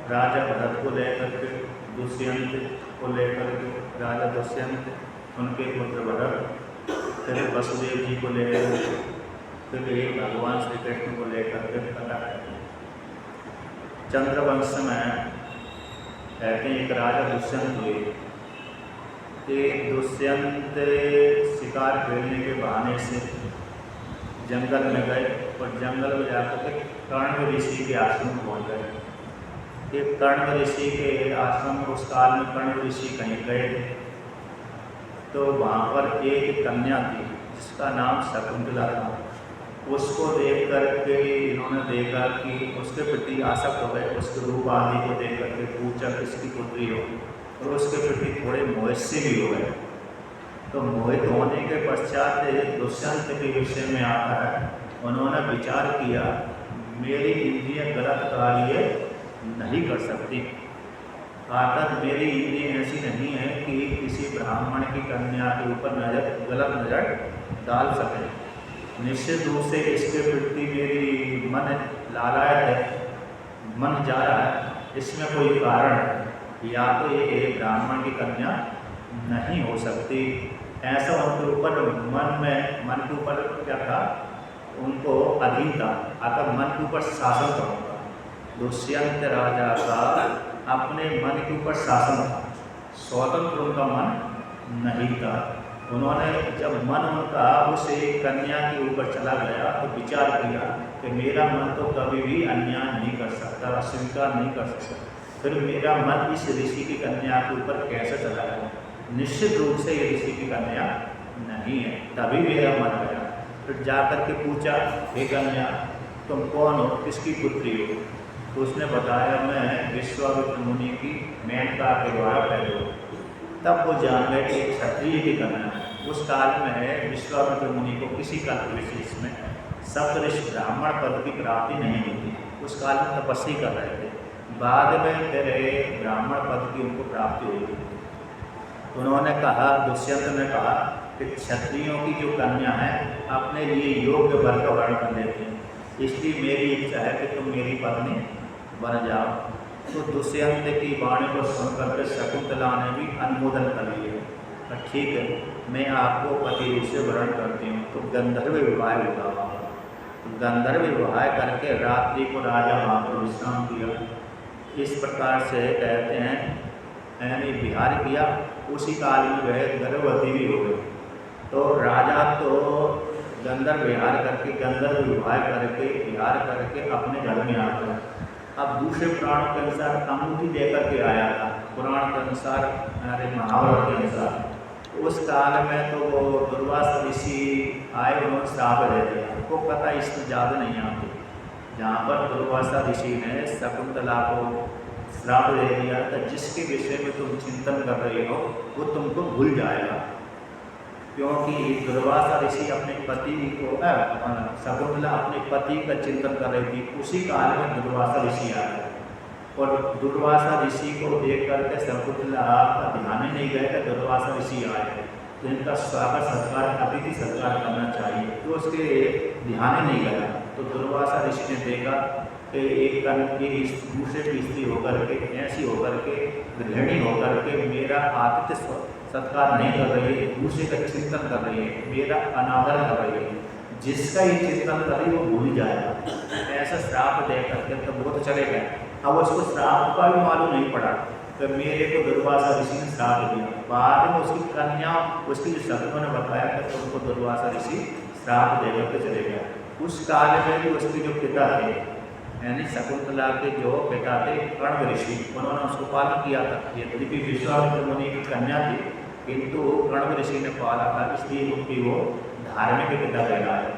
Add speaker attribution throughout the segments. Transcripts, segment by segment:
Speaker 1: राजा भरत को लेकर के, दुष्यंत को लेकर के राजा दुष्यंत, उनके पुत्र भरत, फिर वसुदेव जी को लेकर के, फिर एक भगवान श्री कृष्ण को लेकर के कथा कहते हैं। चंद्रवंश में कहते हैं एक राजा दुष्यंत हुए। एक दुष्यंत शिकार खेलने के बहाने से जंगल में गए और जंगल में जाकर के कर्ण ऋषि के आश्रम पहुँच गए। एक कर्ण ऋषि के आश्रम, उस काल में कर्ण ऋषि कहीं गए तो वहाँ पर एक कन्या थी जिसका नाम शकुंतला था। उसको देख कर के इन्होंने देखा कि उसके प्रति आसक्त हो गए। उसके रूप आदि को देख कर के पूछा किसकी पुत्री हो, और उसके प्रति थोड़े मोहित से भी हो गए। तो मोहित होने के पश्चात दुष्यंत के विषय में आता है, उन्होंने विचार किया मेरी इंद्रियां गलत कार्य नहीं कर सकती, अर्थात मेरी इंद्रियां ऐसी नहीं है कि किसी ब्राह्मण की कन्या के ऊपर गलत नजर डाल सके। निश्चित रूप से इसके प्रति मेरी मन लालायत है, मन जा रहा है, इसमें कोई कारण है, या तो ये ब्राह्मण की कन्या नहीं हो सकती। ऐसा उनके ऊपर मन के ऊपर क्या था, उनको अधीन था, अतः मन के ऊपर शासन करूँगा। दुष्यंत राजा का अपने मन के ऊपर शासन था, स्वतंत्र उनका मन नहीं था। उन्होंने जब मन उनका उस एक कन्या के ऊपर चला गया तो विचार किया कि मेरा मन तो कभी भी अन्याय नहीं कर सकता, अस्वीकार नहीं कर सकता, फिर मेरा मन इस ऋषि की कन्या के ऊपर कैसे चला गया? निश्चित रूप से ये ऋषि की कन्या नहीं है। तभी मेरा मन गया, फिर जाकर के पूछा हे कन्या तुम कौन हो, किसकी पुत्री हो? तो उसने बताया मैं विश्वामित्र मुनि की मेनका के द्वारा पैदा हूँ। तब वो जान गए कि क्षत्रिय की कन्या है। उस काल में विश्वामित्र मुनि को किसी कल्प विशेष में सप्तऋषि ब्राह्मण पद की प्राप्ति नहीं होती, उस काल में तपस्या कर रहे थे। बाद में फिर ब्राह्मण पद की उनको प्राप्ति हुई। उन्होंने कहा, दुष्यंत ने कहा कि क्षत्रियों की जो कन्या है अपने लिए योग्य वर का वर्ण कर लेते हैं, इसलिए मेरी इच्छा है कि तुम मेरी पत्नी बन जाओ। तो दुष्यंत की वाणी को सुनकर के शकुंतला ने भी अनुमोदन कर लिया, ठीक है मैं आपको पति रूप से वर्ण करती हूँ। तो गंधर्व विवाह होगा। गंधर्व विवाह करके रात्रि को राजा वहाँ पर विश्राम किया। इस प्रकार से कहते हैं यानी विहार किया। उसी काल में वह गर्भवती भी हो गई। तो राजा तो गंधर्व विहार करके, गंधर्व विवाह करके, विहार करके अपने घर में आ गया। अब दूसरे पुराणों के अनुसार अंगूठी देकर के आया था, पुराण के अनुसार, हमारे महाभारत के अनुसार। उस काल में तो वो दुर्वासा ऋषि आए, उन्होंने श्राप दे दिया। आपको पता इसमें ज़्यादा नहीं आती, जहाँ पर दुर्वासा ऋषि ने शकुंतला को श्राप दे दिया था जिसके विषय में तुम चिंतन कर रहे हो वो तुमको भूल जाएगा। क्योंकि दुर्वासा ऋषि अपने पति को, शकुंतला अपने पति का चिंतन कर रही थी। उसी काल में दुर्वासा ऋषि आया और दुर्वासा ऋषि को देख करके शकुंतला का ध्यान ही नहीं गया कि दुर्वासा ऋषि आए, तो इनका स्वागत सत्कार, अतिथि सत्कार करना चाहिए, तो उसके ध्यान ही नहीं गया। तो दुर्वासा ऋषि ने देखा कि एक दूसरे की स्त्री होकर के, ऐसी होकर के, गृहिणी होकर के मेरा आतिथ्य सत्कार नहीं कर रही है, दूसरे का चिंतन कर रही है, मेरा अनादर कर रही है, जिसका ये चिंतन कर रही है वो भूल जाएगा। ऐसा श्राप दे करके तो वो तो चले गए। अब उसको श्राप का भी मालूम नहीं पड़ा तो मेरे को दुर्वासा ऋषि ने श्राप दिया। बाद में उसकी कन्या, उसकी जो शत्रुओं ने बताया कि उनको दुर्वासा ऋषि श्राप दे करके चले गया। उस काल में भी उसके जो पिता थे, यानी शकुंतला के जो पिता थे कर्ण ऋषि, उन्होंने उसको पालन किया था। यद्यपि विश्वामित्र मुनि की कन्या थी किंतु कर्ण ऋषि ने पाला था, इसलिए उनकी वो धार्मिक पिता कहलाए।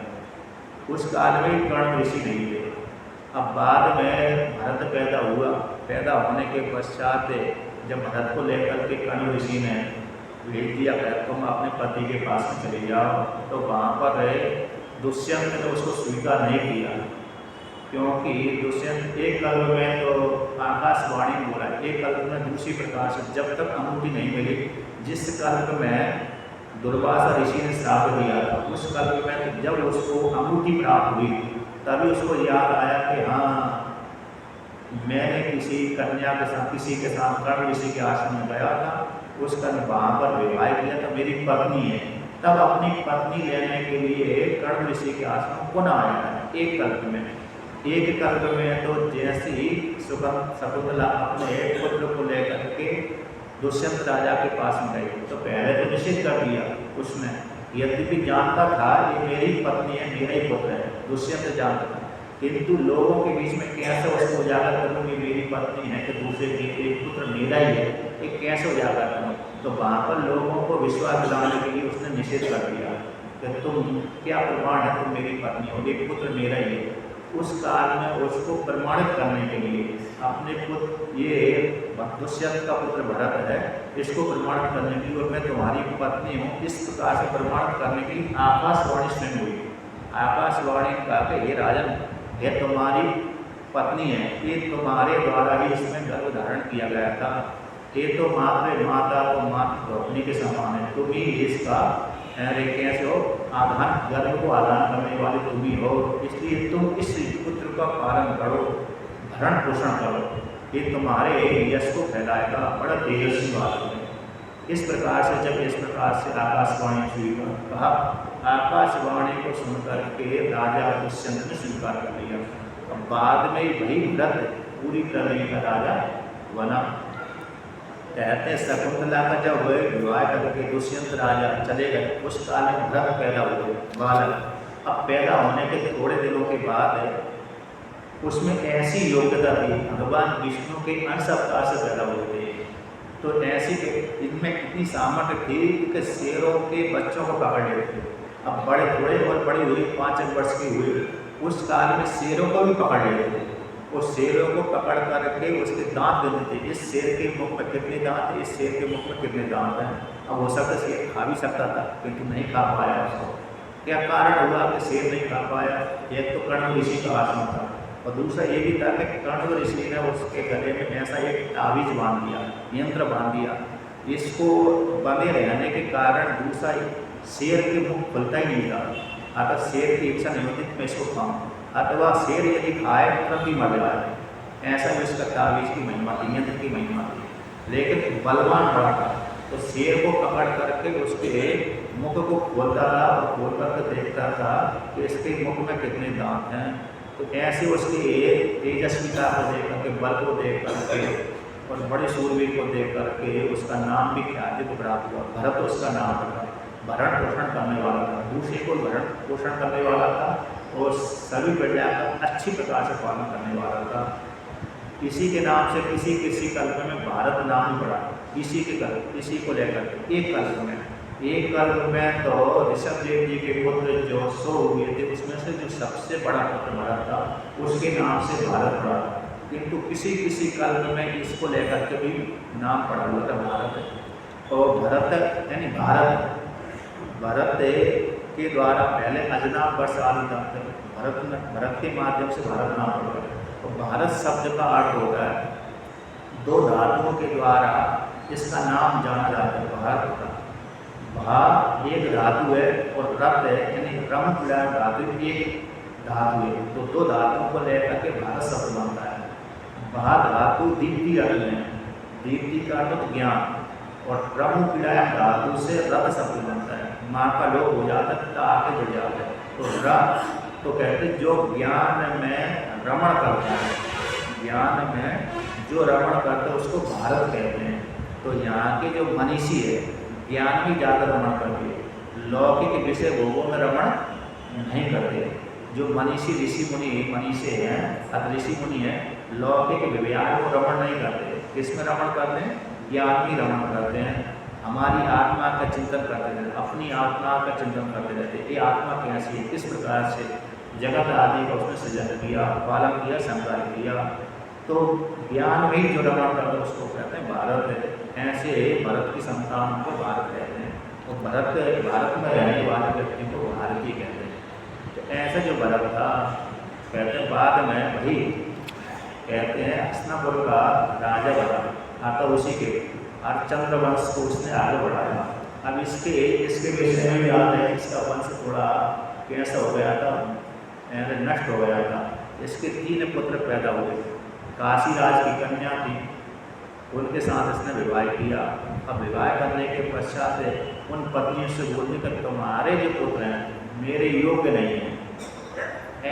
Speaker 1: उस काल में कर्ण ऋषि नहीं थे। अब बाद में भरत पैदा हुआ। पैदा होने के पश्चात जब भरत को लेकर के कर्ण ऋषि ने भेज दिया कि तुम अपने पति के पास में चले जाओ, तो वहाँ पर दुष्यंत ने उसको स्वीकार नहीं किया। क्योंकि दुष्यंत एक कल्प में तो आकाशवाणी बोला, एक कल्प में दूसरी प्रकार से, जब तक अंगूठी नहीं मिली। जिस कल्प में दुर्वासा ऋषि ने श्राप दिया था उस कल्प में तो जब उसको अंगूठी प्राप्त हुई तभी उसको याद आया कि हाँ मैंने किसी कन्या के साथ, किसी के साथ कर्ण ऋषि के आश्रम में गया था, उसका वहाँ पर विवाह किया था, मेरी पत्नी है। तब अपनी पत्नी लेने के लिए कर्ण ऋषि के आश्रम पुनः आया था एक कल्प में। एक कल्प में तो जैसे ही शकुंतला अपने पुत्र को लेकर के दुष्यंत राजा के पास में गई, तो पहले तो निश्चित कर दिया उसने, यद्यपि जानता था ये मेरी पत्नी है, मेरा ही पुत्र है, दुष्यंत जानता था, किंतु लोगों के बीच में कैसे उसको उजागर करूँ कि मेरी पत्नी है कि दूसरे की एक पुत्र मेरा ही है, ये कैसे उजागर करूँ। तो वहाँ पर लोगों को विश्वास दिलाने के लिए उसने निषेध कर दिया कि तुम क्या प्रमाण है, तुम मेरी पत्नी हो, एक पुत्र मेरा ही है। उस काल में उसको प्रमाणित करने के लिए अपने पुत्र, ये दुष्यंत का पुत्र भरत है, इसको प्रमाणित करने के लिए और मैं तुम्हारी पत्नी हूँ, इस प्रकार से प्रमाणित करने के लिए आकाशवाणी स्वयं हुई। आकाशवाणी कहा कि हे राजन, ये तुम्हारी पत्नी है, ये तुम्हारे द्वारा ही इसमें गर्भ धारण किया गया था, ये तो माता तो मातृ अपनी के समान है, तुम ही इसका कैसे हो आधान, गर्भ को आधान करने वाले तुम ही हो, इसलिए तुम इस पुत्र का पालन करो, भरण पोषण करो, ये तुम्हारे यश को फैलाएगा, बड़ा तेजस्वी बात है। इस प्रकार से जब इस प्रकार से आकाशवाणी हुई, कहा आकाशवाणी को सुनकर के राजा दुष्यंत ने स्वीकार कर लिया। अब बाद में वही व्रत पूरी करने का राजा बना। कहते शकुंतला का जब विवाह करके दुष्यंत राजा चले गए, उस काल में व्रत पैदा हुए बालक। अब पैदा होने के थोड़े दिनों के बाद उसमें ऐसी योग्यता थी, भगवान विष्णु के अंश अवतार से पैदा हुए थे, तो ऐसी इनमें इतनी सामर्थ्य थी कि शेरों के बच्चों को पकड़ लेते थे। अब बड़े थोड़े और बड़ी हुई, 5 वर्ष की हुई, उस काल में शेरों को भी पकड़ लेते थे। और शेरों को पकड़ करके उसके दांत गिनते थे, इस शेर के मुख में कितने दांत हैं, इस शेर के मुख में कितने दांत हैं। अब हो सकता शेर खा भी सकता था, किंतु नहीं खा पाया उसको। क्या कारण हुआ कि शेर नहीं खा पाया? एक तो कर्ण ऋषि का आश्रम था, और दूसरा ये भी था कि कर्ण ऋषि ने उसके गले में ऐसा एक ताबीज बांध दिया, यंत्र बांध दिया। इसको बंधे रहने के कारण दूसरा शेर के मुख खुलता ही नहीं था। अगर शेर की इच्छा नहीं होती तो मैं इसको खाऊँ, अथवा शेर यदि खाए तब भी मर जाए। ऐसा भी उसका ताबीज की महिमा थी, यंत्र की महिमा थी। लेकिन बलवान बड़ा था, तो शेर को पकड़ करके उसके मुख को खोलता था और खोल करके देखता था कि इसके मुख में कितने दांत हैं। तो ऐसे उसके तेजस्विता को देख करके, बल को देख करके और बड़े सूरवीर को देख करके उसका नाम भी ख्याति को प्राप्त हुआ। भरत उसका नाम था, भरण पोषण करने वाला था, दूसरे को भरण पोषण करने वाला था और सभी प्रजा का अच्छी प्रकार से पालन करने वाला था। इसी के नाम से किसी कल्प में भारत नाम ही पड़ा, इसी को लेकर एक कल्प में तो ऋषभ देव जी के पुत्र जो 100 हुए थे, उसमें से जो सबसे बड़ा पुत्र भरत था उसके नाम से भारत पड़ा। किंतु किसी कल्प में इसको लेकर के भी नाम पड़ा हुआ था भारत। और भरत यानी भारत के द्वारा पहले अजनाब वर्ष आदि था, भरत के माध्यम से भारत नाम पड़ा। तो भारत शब्द का अर्थ होता है 2 धातुओं के द्वारा इसका नाम जाना जाता है, भारत का। भा एक धातु है और रत है, यानी रम प्लस धातु एक धातु है, तो 2 धातुओं को लेकर के भारत शब्द बनता है। भा धातु दीप्ति अर्थ में, दीप्ति का अर्थ ज्ञान, और रम पीड़ाया धातु से रत शब्द बनता है। माँ का लोग हो जाता है, ता आके जुड़ जाता है, तो रत तो कहते जो ज्ञान में रमण करता है, ज्ञान में जो रमण करता है उसको भारत कहते हैं। तो यहाँ के जो मनीषी है, ज्ञान में ज़्यादा रमण करते हैं, लौकिक विषय भोगों में रमण नहीं करते। जो मनीषी ऋषि मुनि मनीषी हैं, ऋषि मुनि हैं, लौकिक विज्ञान को रमण नहीं करते। किसमें रमण करते हैं? ज्ञान में रमण करते हैं। हमारी आत्मा का चिंतन करते रहते, अपनी आत्मा का चिंतन करते रहते, ये आत्मा कैसी है, किस प्रकार से जगत आदि का उसने सृजन किया, पालन किया, संकार किया। तो ज्ञान में ही जो रमण करते हैं उसको कहते हैं भारत है। ऐसे भरत की संतान को भारत कहते हैं, और भारत में रहने वाले व्यक्ति को भारतीय कहते हैं। तो ऐसा जो भरत था, कहते हैं बाद में वही कहते हैं हस्तिनापुर का राजा बना, आता उसी के चंद्र वंश को उसने आगे बढ़ाया। अब इसके विषय में भी आता है, इसका वंश थोड़ा कैसा हो गया था, नष्ट हो गया था। इसके 3 पुत्र पैदा हुए, काशीराज की कन्या थी, उनके साथ इसने विवाह किया। अब विवाह करने के पश्चात उन पत्नियों से बोलने का तुम्हारे जो पुत्र हैं मेरे योग्य नहीं है।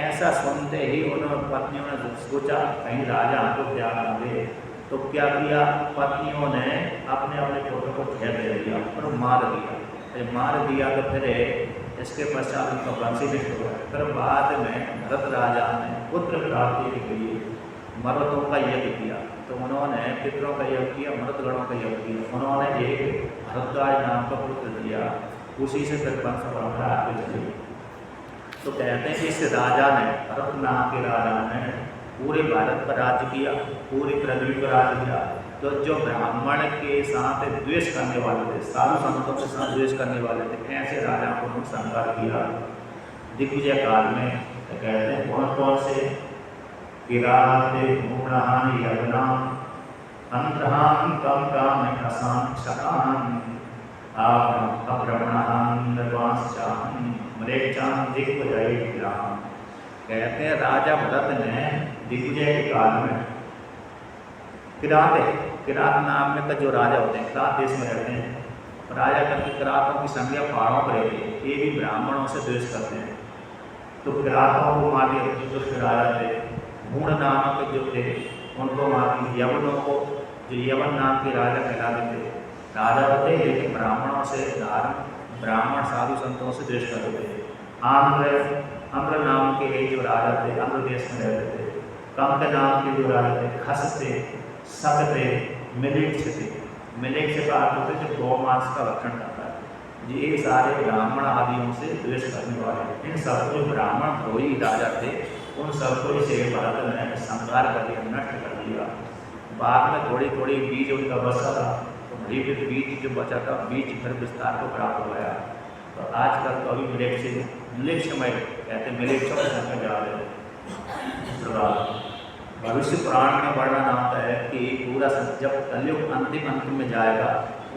Speaker 1: ऐसा सुनते ही उन पत्नियों ने सोचा कहीं राजा हमको त्याग न दे, तो क्या किया, पत्नियों ने अपने अपने पुत्र को घेर दे दिया और मार दिया। जब मार दिया तो फिर इसके पश्चात उनका वंशी नष्ट हुआ। फिर बाद में भरत राजा ने पुत्र प्राप्ति के लिए मरुतों का यज्ञ किया। तो उन्होंने पितरों का यज्ञ किया, मरुदगणों का यज्ञ किया। उन्होंने एक भरद्वाज नाम का पुत्र दिया, उसी से फिर वंश परंपरा आगे चली। तो कहते हैं कि इस राजा ने, भरत नाम के राजा ने पूरे भारत पर राज्य किया, पूरी पृथ्वी पर राज्य किया। तो जो ब्राह्मण के साथ द्वेष करने वाले थे, साधु संतों के साथ द्वेष करने वाले थे, ऐसे राजा को उन्होंने संहार किया दिग्विजय काल में। तो कहते हैं कौन कौन से, किराते गुणान यज्ञान अंतहान कम काम असान शकान अभ्रमणान निर्वांशान मलेचान दिग्विजय ग्राम। कहते हैं राजा भरत ने दिग्विजय के काल में किरात नाम में का जो राजा होते हैं, किरात देश में रहते हैं, राजा करके किरातों की संज्ञा पहाड़ों पर रहती है, ये भी ब्राह्मणों से द्वेष करते हैं। तो किरातों को मार दिया जो राजा थे। गुण नामक जो थे उनको मार दिया। यवनों को, जो यवन नाम के राजा कहलाते थे, राजा थे लेकिन ब्राह्मणों से, ब्राह्मण साधु संतों से द्वेष करते थे। आंध्र नाम के जो राजा थे, आंध्र देश में रहते थे। कंक नाम के जो राजा थे, खस थे, सक थे, मिलेक्ष थे। मिलेक्ष का अर्थ होता है जो गौमांस का रक्षण करता है। ये सारे ब्राह्मण आदियों से द्वेष करने वाले, इन सब जो ब्राह्मण द्रोही राजा थे उन सबको इसे भरत ने संहार कर दिया, नष्ट कर दिया। बाद में थोड़ी थोड़ी बीज उनका बचा था, तो धीरे बीज जो बचा था बीज फिर विस्तार को प्राप्त हो गया। तो आजकल तो अभी मिलेक्षमय कहते हैं, मिलेक्षों के संग जा रहे हैं। भविष्य पुराण में वर्णन आता है कि पूरा जब कलयुग अंतिम में जाएगा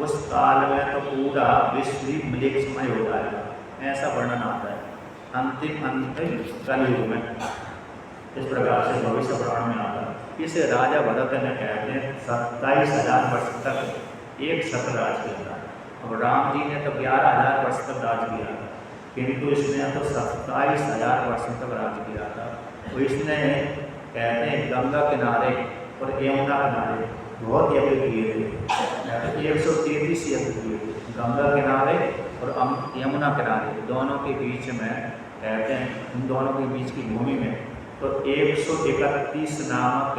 Speaker 1: उस काल में तो पूरा विश्व ही मिलेक्षमय हो जाएगा, ऐसा वर्णन आता है अंतिम कलयुग में। इस प्रकार से भविष्य पुराण में आता है। इसे राजा भरत ने कहते हैं 27,000 वर्ष तक एक सत्र राज किया था। अब राम जी ने तो 11,000 वर्ष तक राज किया था, किंतु इसने तो 27,000 वर्षों तक राज किया था। तो इसने कहते हैं गंगा किनारे और यमुना किनारे बहुत यज्ञ किए थे, 133 यज्ञ किए थे। गंगा किनारे और यमुना किनारे दोनों के बीच में, कहते हैं इन दोनों के बीच की भूमि में तो 131 नामक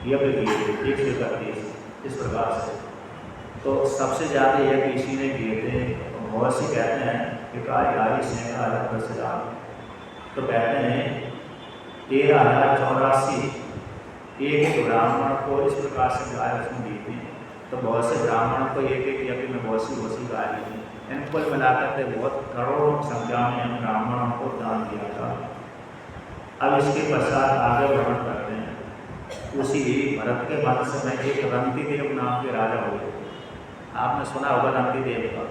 Speaker 1: यज्ञ किए थे, 131 इस प्रकार से। तो सबसे ज़्यादा यज्ञ इसी ने किए थे। बहुत से कहते हैं कि कार्यकारी से 10,000, तो कहते हैं 13,084 एक ब्राह्मण को इस प्रकार से गाय उसने दी थी। तो बहुत से ब्राह्मणों को एक यज्ञ में बहुत सी गाय दी थी। इन कुल मिलाकर के बहुत करोड़ों संख्या में ब्राह्मणों को दान दिया था। अब इसके पश्चात आगे वर्णन करते हैं। उसी भरत के वंश में एक रंतिदेव नाम के राजा हुए। आपने सुना होगा रंतिदेव का।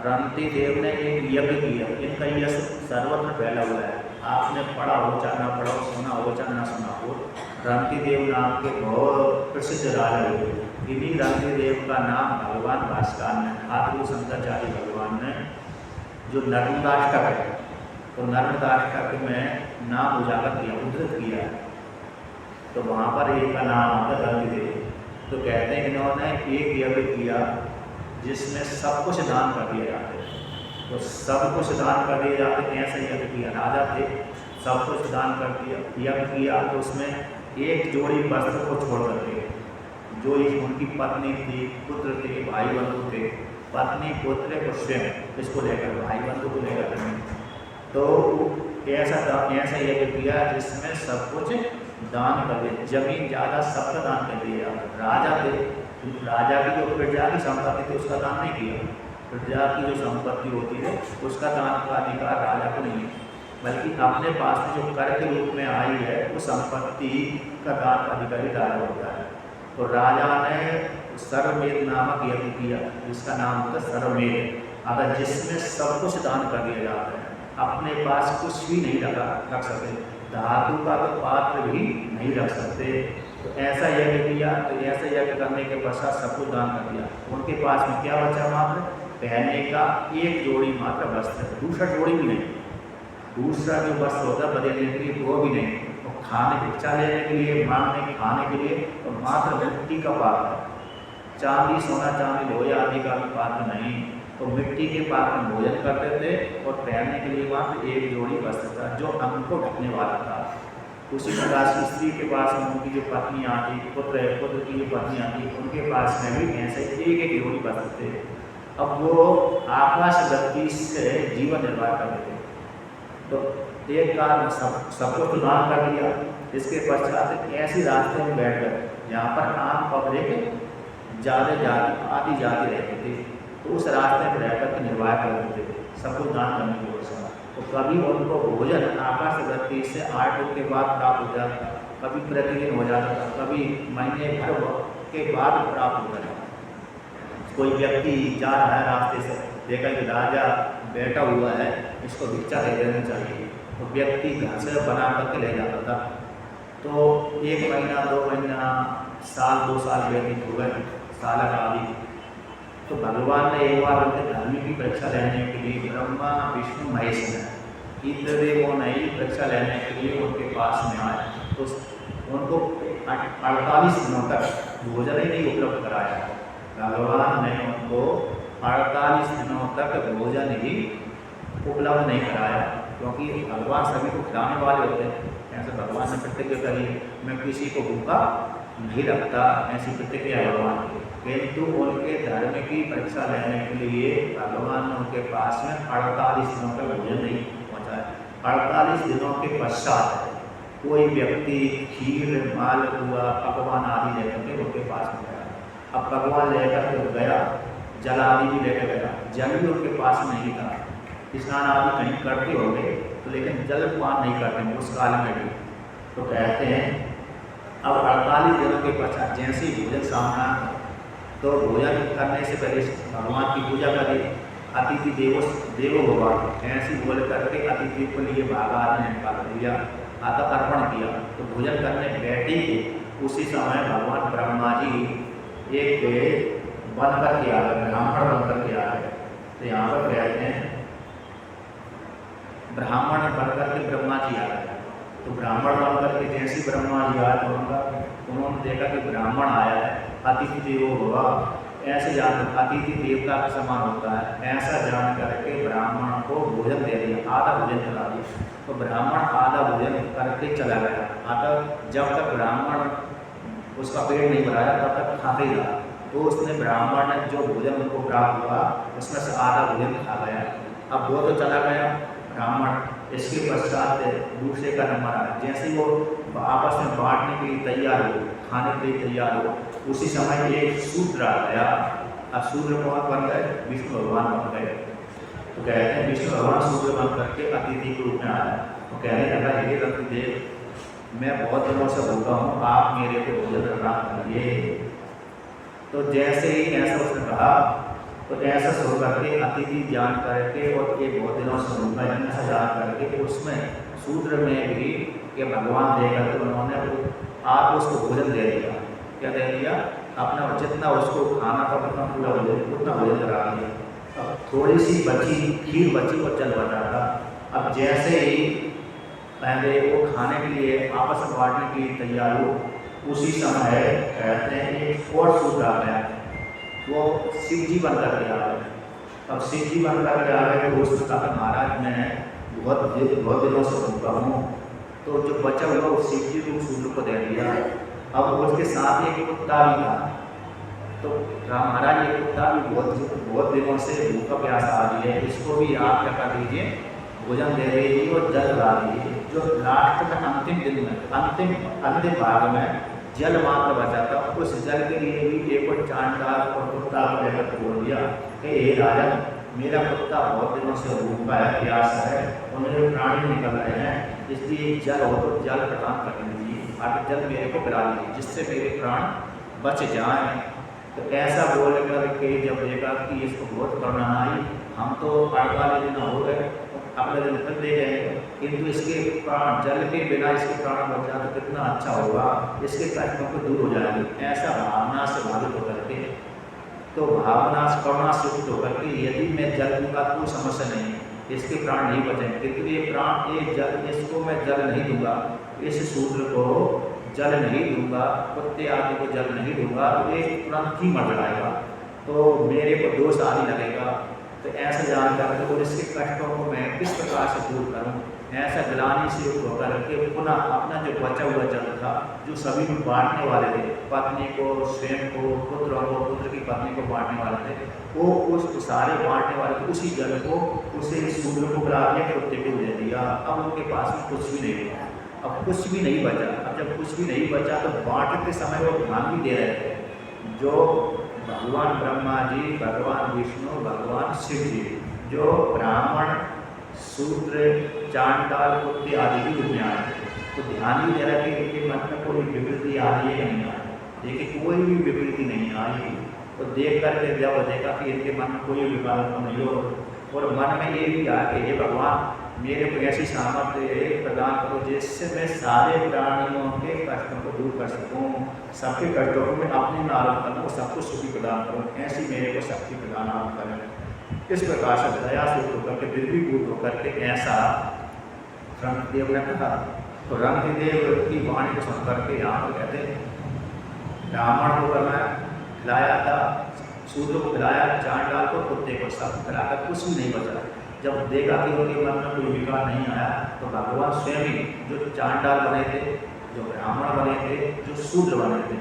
Speaker 1: रंतिदेव ने एक यज्ञ किया, इनका यश सर्वत्र फैला हुआ है। आपने पढ़ा हो चाहे ना पढ़ा हो, सुना हो चाहे ना सुना हो, रंतिदेव नाम के बहुत प्रसिद्ध राजा हुए। इन्हीं रंतिदेव का नाम भगवान भास्कर ने, आदि शंकराचार्य भगवान ने जो नर्मदाष्टक है, तो नर्मदाष्टक में नाम उजागर किया, उद्धृत किया है। तो वहाँ पर एक का नाम आता है रंतिदेव। तो कहते हैं इन्होंने एक यज्ञ किया जिसमें सब कुछ दान कर दिए जाते। तो सब कुछ दान कर दिए जाते, ऐसा यज्ञ किया। राजा थे, सब कुछ दान कर दिया, यज्ञ किया। तो उसमें एक जोड़ी वस्त्र को छोड़ करके, जो उनकी पत्नी थी, पुत्र थे, भाई बंधु थे, पत्नी पुत्र को स्वयं इसको लेकर, भाई बंधु को लेकर, तो ऐसा यज्ञ किया जिसमें सब कुछ दान कर दिया। जमीन ज़्यादा सबका दान कर दिया। राजा थे, राजा की जो प्रजा की संपत्ति थी उसका दान नहीं किया। प्रजा की जो संपत्ति होती है उसका दान का अधिकार राजा को नहीं है, बल्कि अपने पास में जो कर के रूप में आई है वो संपत्ति का दान का अधिकारी राजा होता है। तो राजा ने सर्वमेध नामक यज्ञ किया, जिसका नाम होता है सर्वमेध, जिसमें सब कुछ दान कर दिया जाता है। अपने पास कुछ भी नहीं रख सके, धातु का तो पात्र भी नहीं रख सकते। तो ऐसा यज्ञ किया, तो ऐसा यज्ञ करने के पश्चात सब कुछ दान कर दिया। उनके पास में क्या बचा? मात्र पहनने का एक जोड़ी मात्र वस्त्र, दूसरा जोड़ी भी नहीं, दूसरा जो वस्त्र होता है बदलने के लिए वो भी नहीं, और खाने भिक्षा लेने के लिए, मांगने खाने के लिए तो मात्र मिट्टी का पात्र, चांदी सोना चांदी लोहे आदि का भी पात्र नहीं। तो मिट्टी के पात्र में भोजन करते थे और पहनने के लिए मात्र एक जोड़ी वस्त्र था जो अंग को ढकने वाला था। उसी प्रकार से स्त्री के पास में उनकी जो पत्नी आती, पुत्र की जो पत्नी आती, उनके पास में भी ऐसे एक एक जोड़ी वस्त्र थे। अब वो आकाश गति से जीवन निर्वाह करते थे। तो एक काल सबको तो दान कर दिया। इसके पश्चात ऐसी रास्ते में बैठ गए जहाँ पर आम पब्लिक ज़्यादा जाति आदि जाति रहते थे, तो उस रास्ते में रहकर के निर्वाह करते थे सबको दान करने की व्यवस्था। तो कभी उनको भोजन आकाश गति से 8 दिन के बाद प्राप्त हो जाता, कभी प्रतिदिन हो जाता था, कभी महीने भर के बाद प्राप्त होता था। कोई व्यक्ति जा रहा है रास्ते से, देखा कि राजा बैठा हुआ है, इसको भिक्षा दे देना चाहिए, तो व्यक्ति घर से बना करके ले जाता था। तो 1 महीना 2 महीना साल 2 साल व्यतीत हो गए, साल आदि। तो भगवान ने एक बार उनके धर्म की परीक्षा लेने के लिए ब्रह्मा विष्णु महेश ने इंद्रदेवों ने ही परीक्षा लेने के लिए उनके पास में आए। तो उनको 48 दिनों तक भोजन ही नहीं उपलब्ध कराया। भगवान ने उनको 48 दिनों तक भोजन ही उपलब्ध नहीं कराया, क्योंकि भगवान सभी को खिलाने वाले होते हैं। ऐसे भगवान ने प्रतिज्ञा करी, मैं किसी को भूखा नहीं रखता, ऐसी प्रतिक्रिया भगवान की। किंतु उनके धर्म की परीक्षा लेने के लिए भगवान ने उनके पास में 48 दिनों का भोजन नहीं पहुँचाया। 48 दिनों के पश्चात कोई व्यक्ति खीर मालपुआ पकवान आदि लेकर के उनके पास में गया। अब भगवान लेकर के गया, जल आदि भी लेकर गया, जल भी उनके पास नहीं था। स्नान आदि कहीं करते होंगे तो लेकिन जल पान नहीं करते उस काल में भी। तो कहते हैं अब 48 दिनों के पश्चात जैसे ही भोजन सामना, तो भोजन करने से पहले भगवान की पूजा करी, अतिथि देवो भवा ऐसी बोल करके अतिथि को लिए भागा ने निकाल दिया, आता अर्पण किया। तो भोजन करने बैठे थे, उसी समय भगवान ब्रह्मा जी एक बन करके आ गए, ब्राह्मण बन करके आ गए। तो यहाँ पर कहते हैं ब्राह्मण बनकर के ब्रह्मा जी आ गए। तो ब्राह्मण बनकर के जैसे ब्रह्मा जी आए तो उन्होंने देखा कि ब्राह्मण आया है, अतिथि देवो भव ऐसे जान, अतिथि देवता का समान होता है, ऐसा जान करके ब्राह्मण को भोजन दे दिया, आधा भोजन करा दिया। तो ब्राह्मण आधा भोजन करके चला गया। अतः जब तक ब्राह्मण उसका पेट नहीं भराया तब तक खाते ही रहा। तो उसने ब्राह्मण ने जो भोजन उनको प्राप्त हुआ उसमें से आधा भोजन खा गया। अब वो तो चला गया ब्राह्मण। इसके पश्चात दूसरे का नंबर आया। जैसे ही वो आपस में बांटने के लिए तैयार हो, खाने के लिए तैयार हो, उसी समय एक शूद्र आ गया। अब शूद्र कौन बन गए? विष्णु भगवान बन गए। तो कहते हैं विष्णु भगवान शूद्र बन करके अतिथि के रूप में आया। तो कहने लगा हे रतिदेव, मैं बहुत दिनों से भूखा हूँ, आप मेरे को भोजन प्रदान करिए। तो जैसे ही ऐसा उसने कहा तो ऐसा शुरू करके अतिथि जान करके और ये बहुत दिनों से भूखा ऐसा जान करके उसमें शूद्र में भी ये भगवान दे करके उन्होंने आप उसको भोजन दे दिया। क्या दे दिया? अपना जितना उसको खाना था उतना पूरा उतना भोजन करा दिया। अब थोड़ी सी बची खीर बची और जल बचा था। अब जैसे ही पहले वो खाने के लिए आपस में बांटने के लिए तैयार हो, उसी समय कहते हैं एक और शूद्र आ गया। वो शिव जी बन कर के आ गए। अब शिव जी बन कर के आ गए तो उसने कहा महाराज मैं बहुत दिनों से भूखा हूँ। तो जो बचा हुआ वो शिव जी को शूद्र को दे दिया। अब उसके साथ एक कुत्ता भी था। तो महाराज ये कुत्ता भी बहुत दिनों से भूखा प्यासा आ रही है, इसको भी आप क्या कर दीजिए, भोजन दे दीजिए और जल ला दीजिए। जो लास्ट में अंतिम दिन में अंतिम भाग में जल मात्र बचा था, उस जल के लिए भी एक और चांडाल और कुत्ता को लेकर बोल दिया कि हे राजा, मेरा कुत्ता बहुत दिनों से भूखा है, प्यासा है, उन्हें प्राणी निकल रहे हैं, इसलिए जल हो तो जल प्रदान कर दीजिए, आप जल मेरे को पिला दीजिए जिससे मेरे प्राण बच जाएं। तो ऐसा बोल कर के जब देखा कि इसको बहुत करुणा आई, हम तो 48 दिन हो गए, अगले दिन फिर दे जाएंगे, किंतु इसके प्राण जल के बिना इसके प्राण बच जाए तो कितना अच्छा होगा, इसके कष्टों को दूर हो जाएंगे। ऐसा भावना से बाधित होकर के, तो भावना से करुणा से युक्त होकर के यदि मैं जल दूंगा तो कोई समस्या नहीं, इसके प्राण नहीं बचेंगे, किंतु ये प्राण ये जल इसको मैं जल नहीं दूंगा, इस शूद्र को जल नहीं दूंगा, कुत्ते आदि को जल नहीं दूंगा तो ये तुरंत ही मर जाएगा, तो मेरे को दोष आदि लगेगा। तो ऐसा जानकर तो इसके कष्टों को मैं किस प्रकार से दूर करूं, ऐसा ग्लानि से युक्त होकर के पुनः अपना जो बचा हुआ जल था, जो सभी में बांटने वाले थे, पत्नी को, स्वयं को, पुत्रों को, पुत्र की पत्नी को बांटने वाले थे, वो उस सारे बांटने वाले थे, उसी जल को उसे शूद्र को बुला दिया, कुत्ते को दे दिया। अब उनके पास में कुछ भी नहीं हुआ, अब कुछ भी नहीं बचा। अब जब कुछ भी नहीं बचा तो बांटते समय वो ध्यान भी दे रहे थे, जो भगवान ब्रह्मा जी, भगवान विष्णु, भगवान शिव जी, जो ब्राह्मण, शूद्र, चांडाल, कुत्ते आदि भी रूप में आए थे, तो ध्यान भी दे रहा है कि इनके मन में कोई विकृति आ रही है या नहीं आ रही। देखिए कोई भी विकृति नहीं आई, तो देख करके जब देखा कि इनके मन में कोई विकार तो नहीं हो, और मन में ये भी आया कि हे भगवान मेरे को ऐसी सामर्थ्य प्रदान करो जिससे मैं सारे प्राणियों के कष्टों को दूर कर सकूं, सबके कष्टों को मैं अपने नारद करूँ, सबको सुखी प्रदान करूँ, ऐसी मेरे को शक्ति प्रदान आप करें। इस प्रकार से दया से होकर के दिव्यभूत होकर के ऐसा रंगदेव ने कहा। तो रंगदेव की वाणी को सुन करके यहाँ पर कहते हैं ब्राह्मण को करना खिलाया था, शूद्र को खिलाया, चांडाल को, कुत्ते को, सब खिलाकर कुछ भी नहीं बचा। जब देखा कि उनके मन में कोई विकार नहीं आया तो भगवान स्वयं ही जो चांडाल बने थे, जो ब्राह्मण बने थे, जो शूद्र बने थे,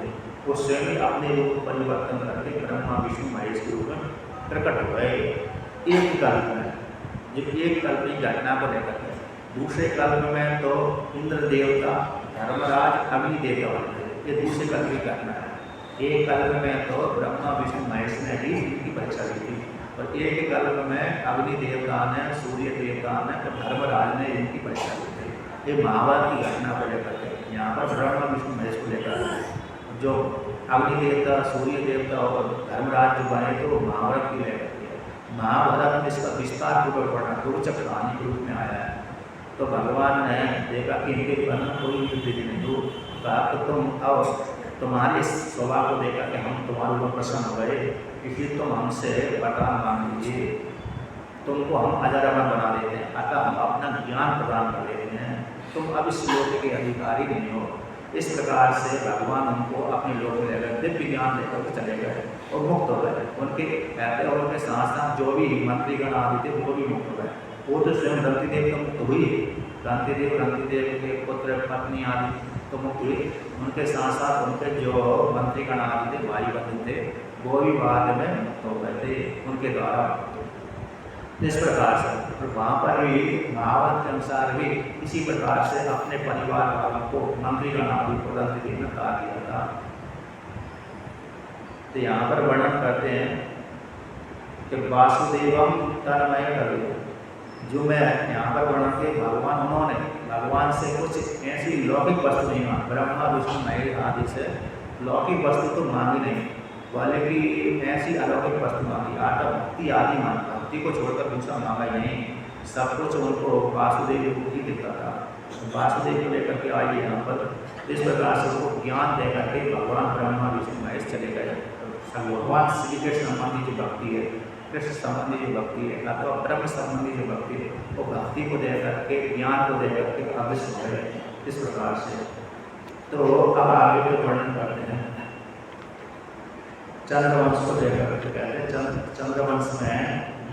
Speaker 1: वो स्वयं ही अपने रूप को परिवर्तन करके ब्रह्मा विष्णु महेश के रूप में प्रकट हो गए। एक कल्प में जो एक कल्प की घटना को लेकर के, दूसरे कल्प में तो इंद्र देवता, धर्मराज, अग्नि देवता बने थे, ये दूसरे कल्प की घटना है। एक कल्प में तो ब्रह्मा विष्णु महेश ने ही इनकी परीक्षा ली थी, और एक कल्प में अग्नि देवता ने, सूर्य देवता ने और धर्मराज ने इनकी परीक्षा ली थी। ये महाभारत की घटना को लेकर के, यहाँ पर ब्रह्मा विष्णु महेश को लेकर जो अग्नि देवता, सूर्य देवता और धर्मराज जो बने थे वो महाभारत की लेकर के, महाभारत में इसका विस्तार पूर्वक पढ़ना रोचक कहानी के रूप में आया है। तो भगवान ने देखा कि इनके मन में कोई विकृति नहीं हो, कहा कि तुम आओ, तुम्हारे स्वभाव को देखा कि हम तुम्हारे ऊपर प्रसन्न हो गए, इसलिए तुम हमसे वरदान मांग लीजिए, तुमको हम अजर अमर बना देते हैं, अतः हम अपना ज्ञान प्रदान कर देते हैं, तुम अब इस लोक के अधिकारी नहीं हो। इस प्रकार से भगवान उनको अपने लोक में लेकर दिव्य ज्ञान देकर के चले गए और मुक्त हो गए। उनके कहते और उनके साथ साथ जो भी मंत्रीगण आदि थे वो भी मुक्त हो गए। वो तो स्वयं रंतिदेव तो मुक्त हुई, रंतिदेव के पुत्र पत्नी आदि तो मुक्त हुई, उनके साथ साथ उनके जो मंत्रीगण आदि थे, भाई बंधु थे, वो भी बाद में मुक्त हो गए थे उनके द्वारा। इस प्रकार से और वहाँ पर भी महाभारत के अनुसार भी इसी प्रकार से अपने परिवार वालों को मंत्रीगण आदि को रंतिदेव ने कहा दिया था। तो यहाँ पर वर्णन करते हैं कि वासुदेवम तन्मय कवि, जो मैं यहाँ पर वर्णन के भगवान उन्होंने भगवान से कुछ ऐसी लौकिक वस्तु नहीं मांगी, ब्रह्मा विष्णु महेश आदि से लौकिक वस्तु तो मांगी नहीं, बल्कि ऐसी अलौकिक वस्तु मांगी, आत्म भक्ति आदि मांगी, भक्ति को छोड़कर दूसरा मांगा ही नहीं, सब कुछ उनको वासुदेव को ही दिखता था। वासुदेव को लेकर के आइए यहाँ पर इस प्रकार से उनको ज्ञान दे करके भगवान ब्रह्मा विष्णु महेश चले गए। भगवान श्री कृष्ण संबंधी जो भक्ति है, कृष्ण संबंधी जो भक्ति है अथवा ब्रह्म संबंधी जो भक्ति है, वो भक्ति को दे करके, ज्ञान को दे करके अवश्य हो गए इस प्रकार से। तो अब आगे जो वर्णन करते हैं चंद्रवंश को लेकर के, कहते हैं चंद्रवंश में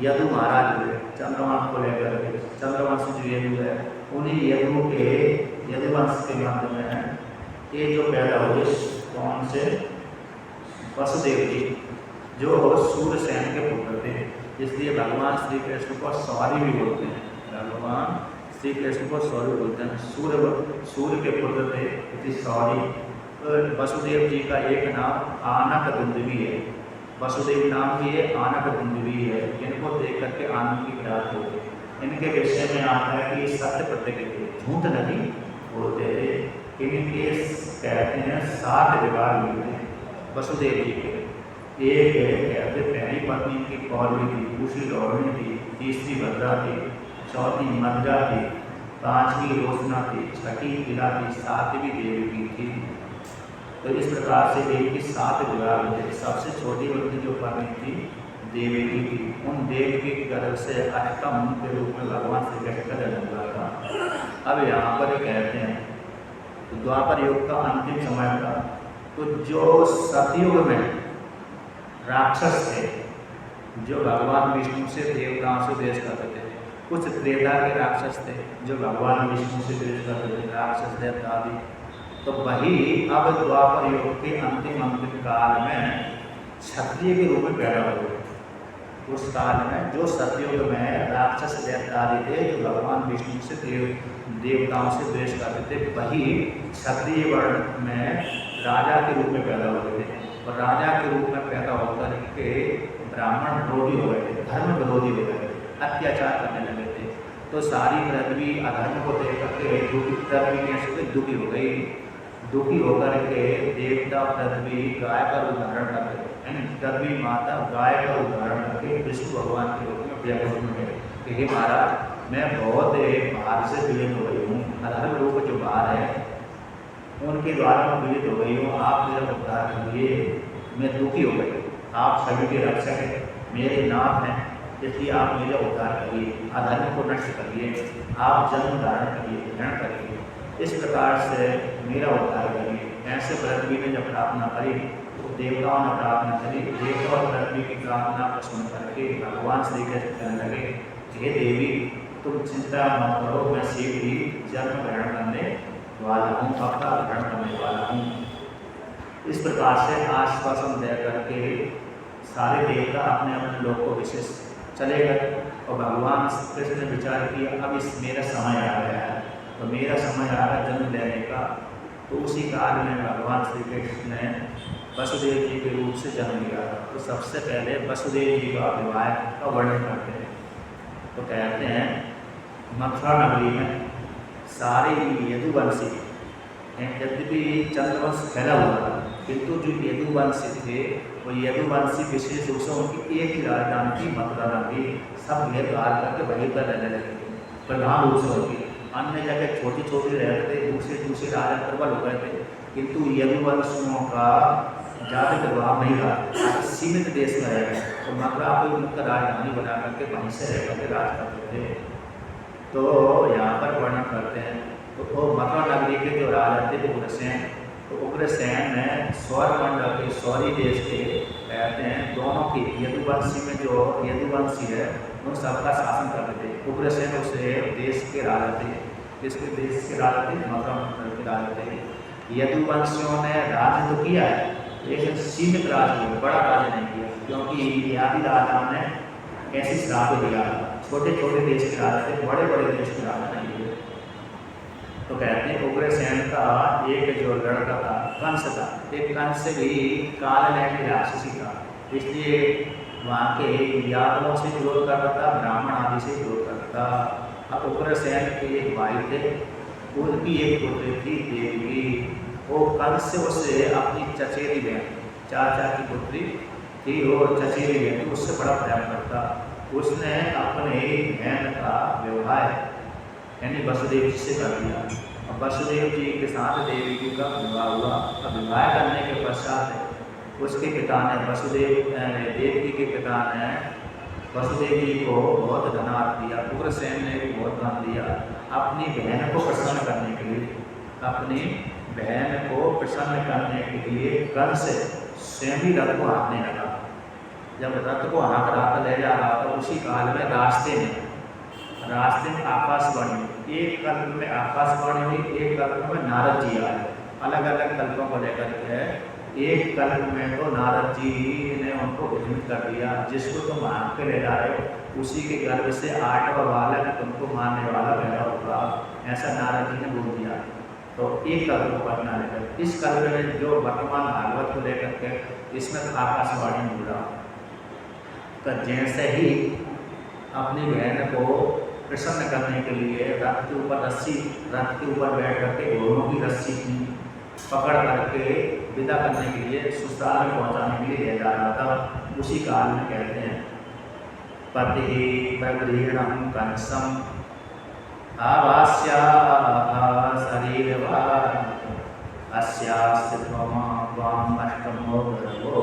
Speaker 1: यदु महाराज हुए, चंद्रवंश को लेकर के, चंद्रवंश जो यदु है उन्हीं यदु के यदुवंश के मध्य में ये जो पैदा हुए कौन से वसुदेव जी, जो सूर्यसेन के पुत्र थे, इसलिए भगवान श्री कृष्ण को सौरी भी बोलते हैं, भगवान श्री कृष्ण को सौरी बोलते हैं। सूर्य के पुत्र थे इसलिए सौरी। वसुदेव जी का एक नाम आनक दुंदुभी है, वसुदेव नाम भी है, आनक दुंदुभी है। इनको देख करके आनंद की प्राप्ति होती है। इनके विषय में आता है कि सत्य प्रतिज्ञ थे, झूठ नहीं बोलते थे। इनके कहते हैं 7 विवाह हुए थे वसुदेव जी के। एक कहते पहली पत्नी की कौरवी थी, दूसरी रोहिणी थी, तीसरी भद्रा थी, चौथी मदरा थी, पांचवी रोशना थी, छठी तिला थी, सातवीं देवकी थी। तो इस प्रकार से देवी की 7 विभाग थे। सबसे छोटी उनकी जो पत्नी थी देवकी थी। उन देवकी के गर्भ से अष्टम के रूप में भगवान श्री कृष्ण का जन्म हुआ था। अब यहाँ पर कहते हैं तो द्वापर युग का अंतिम समय था। तो जो सतयुग में राक्षस थे, जो भगवान विष्णु से देवताओं से द्वेष करते थे, कुछ त्रेता के राक्षस थे जो भगवान विष्णु से द्वेष करते थे, राक्षस देवता आदि। तो वही अब द्वापर युग के अंतिम काल में क्षत्रिय के रूप में पैदा हुए। उस काल में जो सतयुग में राक्षस देवता आदि थे जो भगवान विष्णु से देवताओं से द्वेष करते थे, वही क्षत्रिय वर्ण में राजा के रूप में पैदा हुए थे। और राजा के रूप में पैदा होकर के ब्राह्मण विरोधी हो गए थे, धर्म विरोधी हो गए थे, अत्याचार करने लगे थे। तो सारी पृथ्वी अधर्म को देख करके पृथ्वी कैसे दुखी हो गई। दुखी होकर के देवता पृथ्वी गाय का उदाहरण करते, पृथ्वी माता गाय का उदाहरण करके विष्णु भगवान के रूप में व्यक्त हुए कि हे महाराज, मैं बहुत बाहर से पीड़ित हो गई हूँ, अधर्म रूप जो बाहर है उनके द्वारा मैं पीड़ित हो गई हूँ, आप मेरा उद्धार करिए, मैं दुखी हो गई। आप सभी के रक्षक हैं, मेरे नाथ हैं, इसलिए आप मेरा उद्धार करिए, अधर्म को नष्ट करिए, आप जन्म धारण करिए, ग्रहण करिए, इस प्रकार से मेरा उद्धार करिए। ऐसे पृथ्वी ने जब प्रार्थना करी तो देवताओं ने प्रार्थना करी। देवता और पृथ्वी की प्रार्थना को सुन करके भगवान श्री कृष्ण कहने लगे, हे देवी, तुम चिंता मत करो, मैं शीघ्र ही जन्म ग्रहण करने वाला हूँ, अवतार ग्रहण करने वाला हूँ। इस प्रकार से आश्वासन दे करके सारे देवता अपने अपने लोक को विशेष चले गए। और भगवान कृष्ण ने विचार किया, अब इस मेरा समय आ गया है, तो मेरा समय आ रहा जन्म लेने का। तो उसी काल में भगवान श्री कृष्ण ने वसुदेव जी के रूप से जन्म लिया। तो सबसे पहले वसुदेव जी का विवाह का वर्णन करते हैं। तो कहते हैं मथुरा नगरी में सारे यदुवंशी, यद्यपि चंद्रवंश फैला हुआ था, किंतु जो यदुवंशी थे वो यदुवंशी विशेष रूप से उनकी एक ही राजधानी थी मथुरा नगरी। सब घेर घार करके वहीं पर रहने लगे थे, प्रधान रूप से होती। अन्य जगह छोटी छोटी रहते थे, दूसरे राजा प्रबल हो गए थे, किंतु यदुवंशियों का ज़्यादा प्रभाव नहीं रहा, सीमित देश में रह गए। तो मथुरा को उनका राजधानी बना करके वहीं से रह करके राज करते थे। तो यहाँ पर वर्णन करते हैं तो मथुरा नगरी के जो राजा थे उग्रसेन, तो उग्रसेन ने सौरमंडल के सौरी देश के कहते हैं दोनों की यदुवंशी में जो यदुवंशी है उन सबका शासन करते थे। उग्रसेन उस देश के राजा थे, जिसके देश के राजा थे मथुरा मंडल के राजा थे। यदुवंशियों ने राज्य तो किया है, लेकिन सीमित राज्य, बड़ा राज्य नहीं किया, क्योंकि आदि राजा ने ऐसी श्राप दिया, छोटे छोटे देश के राजा थे, बड़े बड़े देश के राजा नहीं थे। तो कहते हैं उग्रसेन का एक जो लड़का था कंस था, एक कंस भी कालनेमी राक्षसी था, इसलिए वहाँ के यादवों से विरोध करता था, ब्राह्मण आदि से विरोध करता था। अब उग्रसेन के एक भाई थे, उनकी एक पुत्री थी देवी। वो कंस उससे अपनी चचेरी बहन, चाचा की पुत्री थी और चचेरी बहन थी, उससे बड़ा प्रेम करता। उसने अपने बहन का विवाह यानी वसुदेव जी से कर दिया। और वसुदेव जी के साथ देवी जी का विवाह हुआ। अब विवाह करने के पश्चात उसके पिता ने देवकी के पिता ने वसुदेव जी को बहुत धनार्थ दिया, उग्रसेन ने भी बहुत धन दिया अपनी बहन को प्रसन्न करने के लिए। अपनी बहन को प्रसन्न करने के लिए कंस स्वयं ही रथ को हाँकने लगा। जब रथ को हाँक रहा था, ले जा रहा था, उसी काल में रास्ते में आकाशवाणी, एक कल्प में आकाशवाणी हुई, एक कल्प में नारद जी आए। अलग अलग कल्पों को लेकर के एक कल्प में तो नारद जी ने उनको उद्धित कर दिया, जिसको तुम हाँक के ले जा रहे हो उसी के गर्भ से 8वां बालक तुमको मारने वाला पैदा होगा, ऐसा नारद जी ने बोल दिया। तो एक कल्प को करना लेकर इस कल्प में जो वर्तमान भागवत को लेकर के इसमें आकाशवाणी जुड़ा। तो जैसे ही अपनी बहन को प्रसन्न करने के लिए रथ के ऊपर बैठ करके घोड़ों की रस्सी पकड़ करके विदा करने के लिए ससुराल में पहुंचाने के लिए ले जा रहा था, उसी काल में कहते हैं पति प्रगृहणं कंसम आवास्याः शरीरवान् अस्यास्य त्वम् अष्टमो गर्भो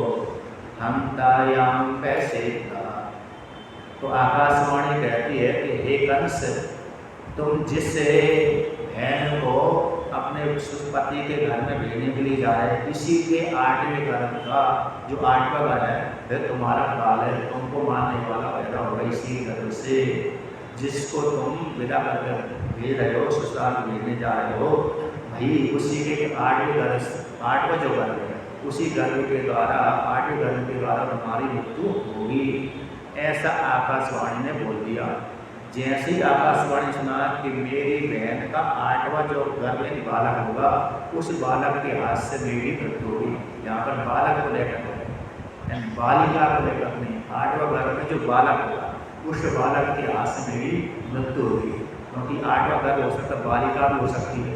Speaker 1: हंतायां पैसेता। तो आकाशवाणी कहती है कि हे कंस, तुम जिस बहन को अपने पति के घर में भेजने के लिए जा रहे हैं, इसी के 8वें गर्भ का जो 8वां गर्भ है वह तुम्हारा काल है, तुमको मारने वाला पैदा होगा इसी गर्भ से, जिसको तुम विदा कर भेज रहे हो, ससुराल भेजने जा रहे हो, भाई उसी के 8वें गर्भ, 8वां जो गर्भ है उसी गर्भ के द्वारा, 8वें गर्भ के द्वारा तुम्हारी मृत्यु होगी। ऐसा आकाशवाणी ने बोल दिया। जैसे ही आकाशवाणी सुना कि मेरी बहन का 8वां जो गर्भ में बालक होगा, उस बालक के हाथ से मेरी मृत्यु होगी। यहाँ पर बालक को लेकर बालिका को लेकर नहीं, 8वां गर्भ में जो बालक होगा उस बालक के हाथ से मेरी मृत्यु होगी। क्योंकि 8वां गर्भ हो सकता है, बालिका भी हो सकती है,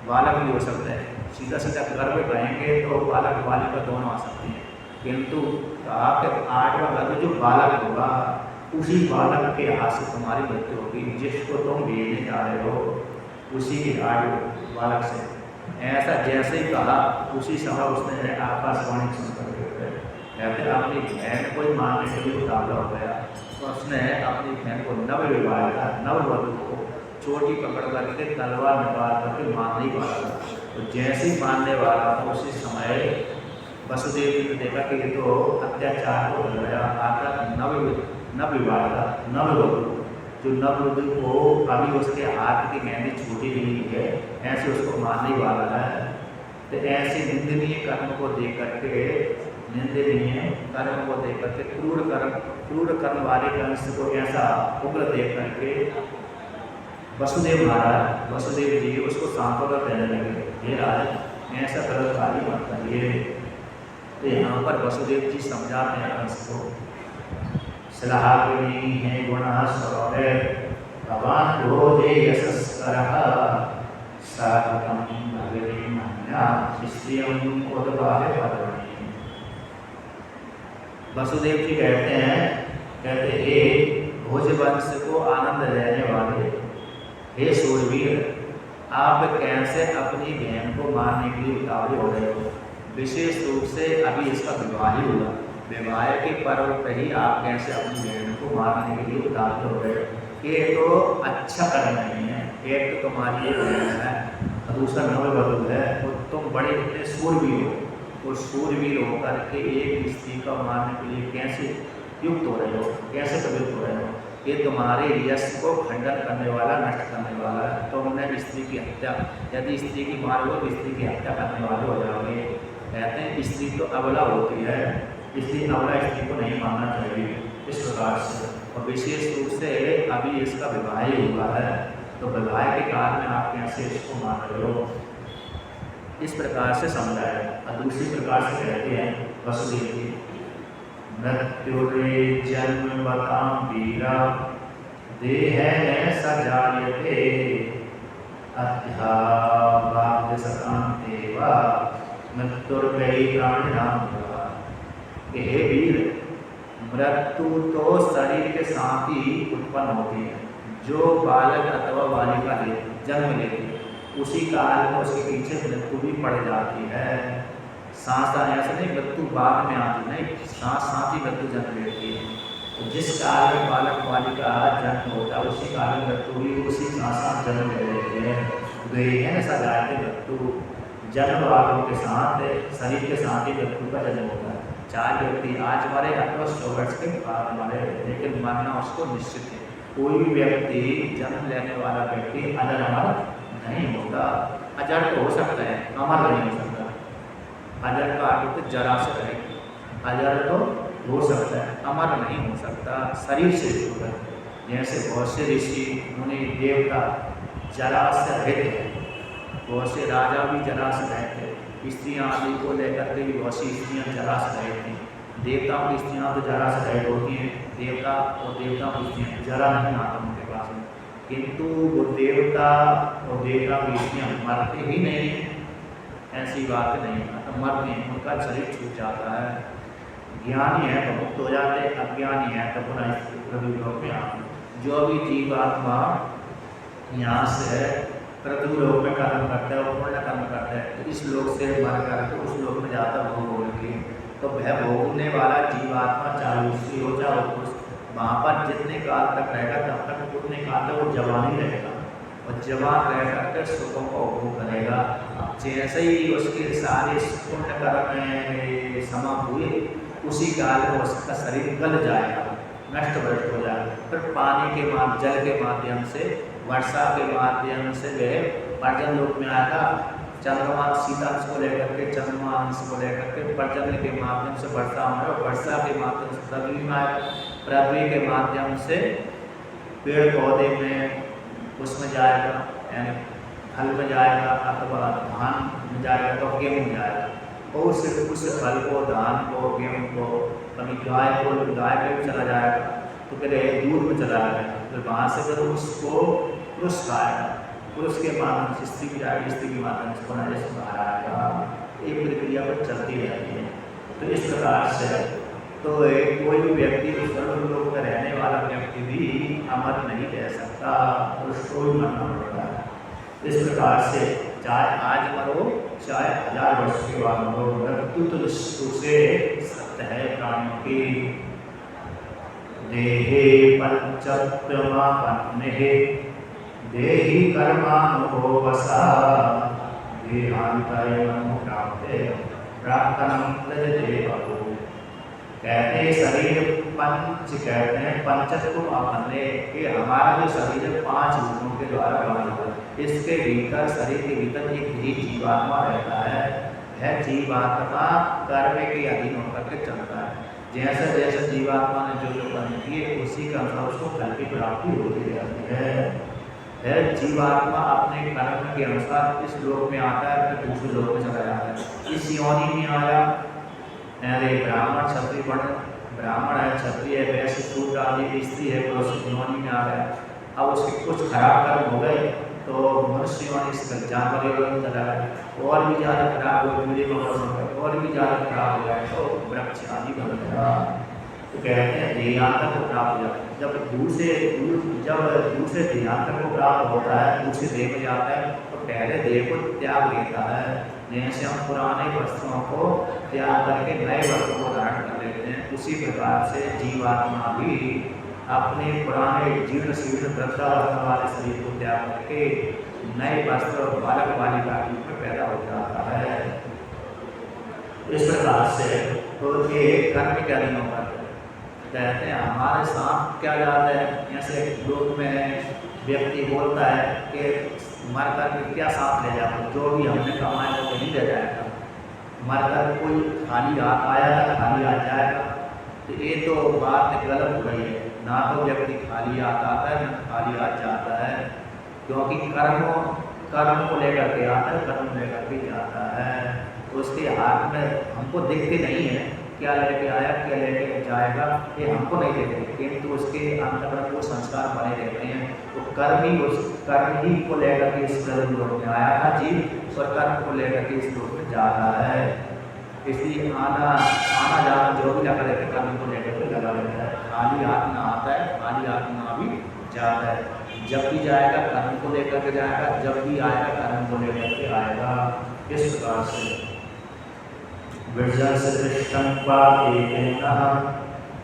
Speaker 1: बालक भी हो सकता है। सीधा सीधा गर्भ कहेंगे तो बालक बालिका दोनों आ सकती हैं, किंतु कहा कि 8वां गर्भ जो बालक होगा उसी बालक के हाथ से तुम्हारी मृत्यु होगी, जिसको तुम भेजने जा रहे हो उसी के 8वें बालक से। ऐसा जैसे ही कहा उसी समय उसने आकाशवाणी सुनकर कहते अपनी बहन को ही मारने के लिए उतावला हो गया। तो उसने अपनी बहन को नववधु को चोटी पकड़ करके तलवार निकाल करके मारने ही वाला था। तो जैसे ही मारने वाला था उसी समय वसुदेव जी ने देखा कि ये तो अत्याचार हो गया, आकर नववधु जो नववधु को अभी उसके हाथ की मेहंदी छूटी हुई है, ऐसे उसको मारने वाला है। तो ऐसे निंदनीय कर्म को देख करके, निंदनीय कर्म को देख करके क्रूर कर्म वाले कंस को ऐसा उग्र देख करके वसुदेव जी उसको सांत्वना देने लगे, ये राज ऐसा गलत कार्य मत करिए। तो यहाँ पर वसुदेव जी समझाते हैं कंस को, सलाहनी है गुणा सौरे भगवान रोधे यशस्करः साधकं भगवती मन्या स्त्रियं उद्भावे पदवी। वसुदेव जी कहते हे भोजवंश को आनंद देने वाले, हे सूरवीर, आप कैसे अपनी बहन को मारने के लिए उतावले हो रहे हो? विशेष रूप से अभी इसका विवाह ही हुआ, विवाह के पर्व पर ही आप कैसे अपनी बहन को मारने के लिए उतावले हो रहे हो? ये तो अच्छा कर्म नहीं है। एक तो तुम्हारी बहन है, दूसरा नववधु है, तो तुम बड़े इतने सूरवीर हो, और सूरवीर होकर के एक स्त्री का मारने के लिए कैसे युक्त हो रहे हो, कैसे प्रवृत्त हो रहे हो? ये तुम्हारे यश को खंडन करने वाला, नष्ट करने वाला है। तुमने स्त्री की हत्या, यदि स्त्री की मारोगे तो स्त्री की हत्या करने वाले हो जाओगे। कहते हैं स्त्री तो अबला होती है, इसलिए अबला स्त्री को नहीं मानना चाहिए इस प्रकार से। और विशेष रूप से अभी इसका विवाह ही हुआ है, तो विवाह के काल में आप कैसे इसको मान रहे हो? इस प्रकार से समझाया। और दूसरी प्रकार से कहते हैं वसुदेव जी, मृत्युरे जन्म बताम वीरा देह सजायते अध्यावाद्य सकांते वा मृत्युर्वै प्राणिनाम। हे वीर, मृत्यु तो शरीर के साथ ही उत्पन्न होती है। जो बालक अथवा बालिका जन्म लेती है उसी काल में उसके पीछे मृत्यु भी पड़ जाती है। साथ ऐसा नहीं मृत्यु बाद में आती, नहीं, साथ ही मृत्यु जन्म लेती है। तो जिस काल में बालक बालिका जन्म होता है उसी काल में मृत्यु भी उसी साथ जन्म ले लेती है। देह सजाते मृत्यु, जन्म वालों के साथ शरीर के साथ ही मृत्यु का जन्म होता है। चार व्यक्ति आज मरे अथवा 100 वर्ष के बाद मरे, लेकिन मरना उसको निश्चित है। कोई भी व्यक्ति जन्म लेने वाला व्यक्ति अजर अमर नहीं होता। अजर तो हो सकता है, अमर नहीं हो सकता। अजर का अर्थ तो जरा से रहेगी, अजर तो हो सकता है, अमर नहीं हो सकता। शरीर से जुड़ है, जैसे बहुत से ऋषि मुनि देवता जरा से रहते हैं, बहुत से राजा भी जरा से रहते, स्त्रियाँ आदि को लेकर के भी बहुत सी स्त्रियाँ जरा से रहती हैं। देवताओं की स्त्रियाँ तो जरा से रह होती हैं, देवता और देवताओं की स्त्रियाँ जरा नहीं आता उनके पास में, किंतु वो देवता और देवता की स्त्रियाँ मरते ही नहीं, ऐसी बात नहीं है, तो मरते हैं, उनका शरीर छूट जाता है। ज्ञानी है तो मुक्त हो जाते, अज्ञानी है तो पुनः प्रभु लोक में आते। जो भी जीवात्मा यहाँ से पृथ्वी लोक में कर्म करता है और पुण्य कर्म करता है, तो इस लोक से मर करके उस लोक में जाता भोग होने, तो वह भोगने वाला जीवात्मा चाहे स्त्री हो चाहे पुरुष, वहाँ पर जितने काल तक रहेगा तब तक उतने काल तक वो जवान ही रहेगा और जवान रह करके सुखों का उपभोग करेगा। अब जैसे ही उसके सारे पुण्य कर्म समाप्त हुए, उसी काल में उसका शरीर गल जाएगा, नष्ट भ्रष्ट हो जाएगा। फिर पानी के जल के माध्यम से, वर्षा के माध्यम से वह पर्जन्य लोक में आएगा। चंद्रमा शीतांश को लेकर के, चंद्रमा अंश को लेकर के पर्जन्य के माध्यम से वर्षा होगा, वर्षा के माध्यम से पृथ्वी में आएगा, पृथ्वी के माध्यम से पेड़ पौधे में उसमें जाएगा, यानी फल में जाएगा, अथवा धान में जाएगा तो गेहूँ में जाएगा, और उस फल को, धान को, गेहूँ को, कभी गाय में चला जाएगा तो फिर दूध में चला जाएगा, फिर वहाँ से फिर उसको पुरुष खाएगा, पुरुष के माध्यम से स्त्री की जाएगी, स्त्री के माध्यम से पुनः जैसे बाहर आएगा। एक प्रक्रिया पर चलती रहती है। तो इस प्रकार से तो कोई भी व्यक्ति स्वर्ग लोक में रहने वाला व्यक्ति भी अमर नहीं रह सकता, उसको भी मरना पड़ता है। इस प्रकार से चाहे आज मरो चाहे 1000 वर्ष के बाद मरो, मृत्यु तो निश्चित से सत्य है प्राणियों की। देहे पंचत्वमापन्नेहे देहि कर्मानुभवसा देहान्तरमुक्ते प्राक्तनं तजते बभूव। कहते शरीर पंच, कहते हैं पंचत्व अपने कि हमारा जो शरीर है 5 भूतों के द्वारा बना हुआ है। इसके भीतर, शरीर के भीतर एक ही जीवात्मा रहता है। यह जीवात्मा कर्म के अधीन होकर के चलता है। जैसे जैसे जीवात्मा ने जो जो कर्म किए उसी के अनुसार उसको फल की प्राप्ति होती रहती है। जीवात्मा अपने कर्म के अनुसार इस लोक में आता है, फिर दूसरे लोक में चला जाता है। इस योनि में आया, अरे ब्राह्मण क्षत्रिय वर्ण, ब्राह्मण है, क्षत्रिय है, वैश्य, शूद्र आदि, स्त्री है, पुरुष योनि में आ गया। अब उसके कुछ खराब कर्म हो गए तो मनुष्य योनि से जानवर योनि में चला गया, और भी ज़्यादा खराब हो कीड़े मकोड़े हो गए, और भी ज़्यादा खराब हो गया तो वृक्ष आदि बन गया। तो कहते हैं देहांतर को प्राप्त हो जाता है। जब दूसरे देहांतर को प्राप्त होता है, दूसरे देह में जाता है तो पहले देह को त्याग देता है। जैसे हम पुराने वस्त्रों को त्याग करके नए वस्त्रों को धारण कर लेते हैं, उसी प्रकार से जीवात्मा भी अपने पुराने जीर्ण शीर्ण वृद्धावस्था वाले शरीर को त्याग करके नए वस्त्र बालक बालिका के रूप में पैदा हो जाता है। इस प्रकार से तो ये कर्म के अधीन होकर कहते हैं हमारे साथ क्या जाता है। ऐसे लोग में व्यक्ति बोलता है कि मर कर के क्या साथ ले जाओ, जो भी हमने कमाया वो नहीं ले जाएगा। मर कर कोई खाली हाथ आया था खाली हाथ जाएगा, तो ये तो बात गलत हो गई है। ना तो व्यक्ति खाली हाथ आता है, ना खाली हाथ जाता है, क्योंकि कर्म को लेकर के आता है, कर्म लेकर के जाता है। तो उसके हाथ में हमको दिखते नहीं है क्या लेके आया क्या लेके जाएगा, ये हमको नहीं देखते, किंतु उसके अंतर्गत वो संस्कार बने रहते हैं। तो कर्म ही को लेकर के इस लोक में आया था जीव, और कर्म को लेकर के इस लोक में जा रहा है। इसलिए आना जाना जो भी लगा रहता है कर्म को लेकर के लगा रहता है। खाली हाथ ना आता है, खाली हाथ ना भी जाता है। जब भी जाएगा कर्म को लेकर के जाएगा, जब भी आएगा कर्म को लेकर के आएगा। इस प्रकार से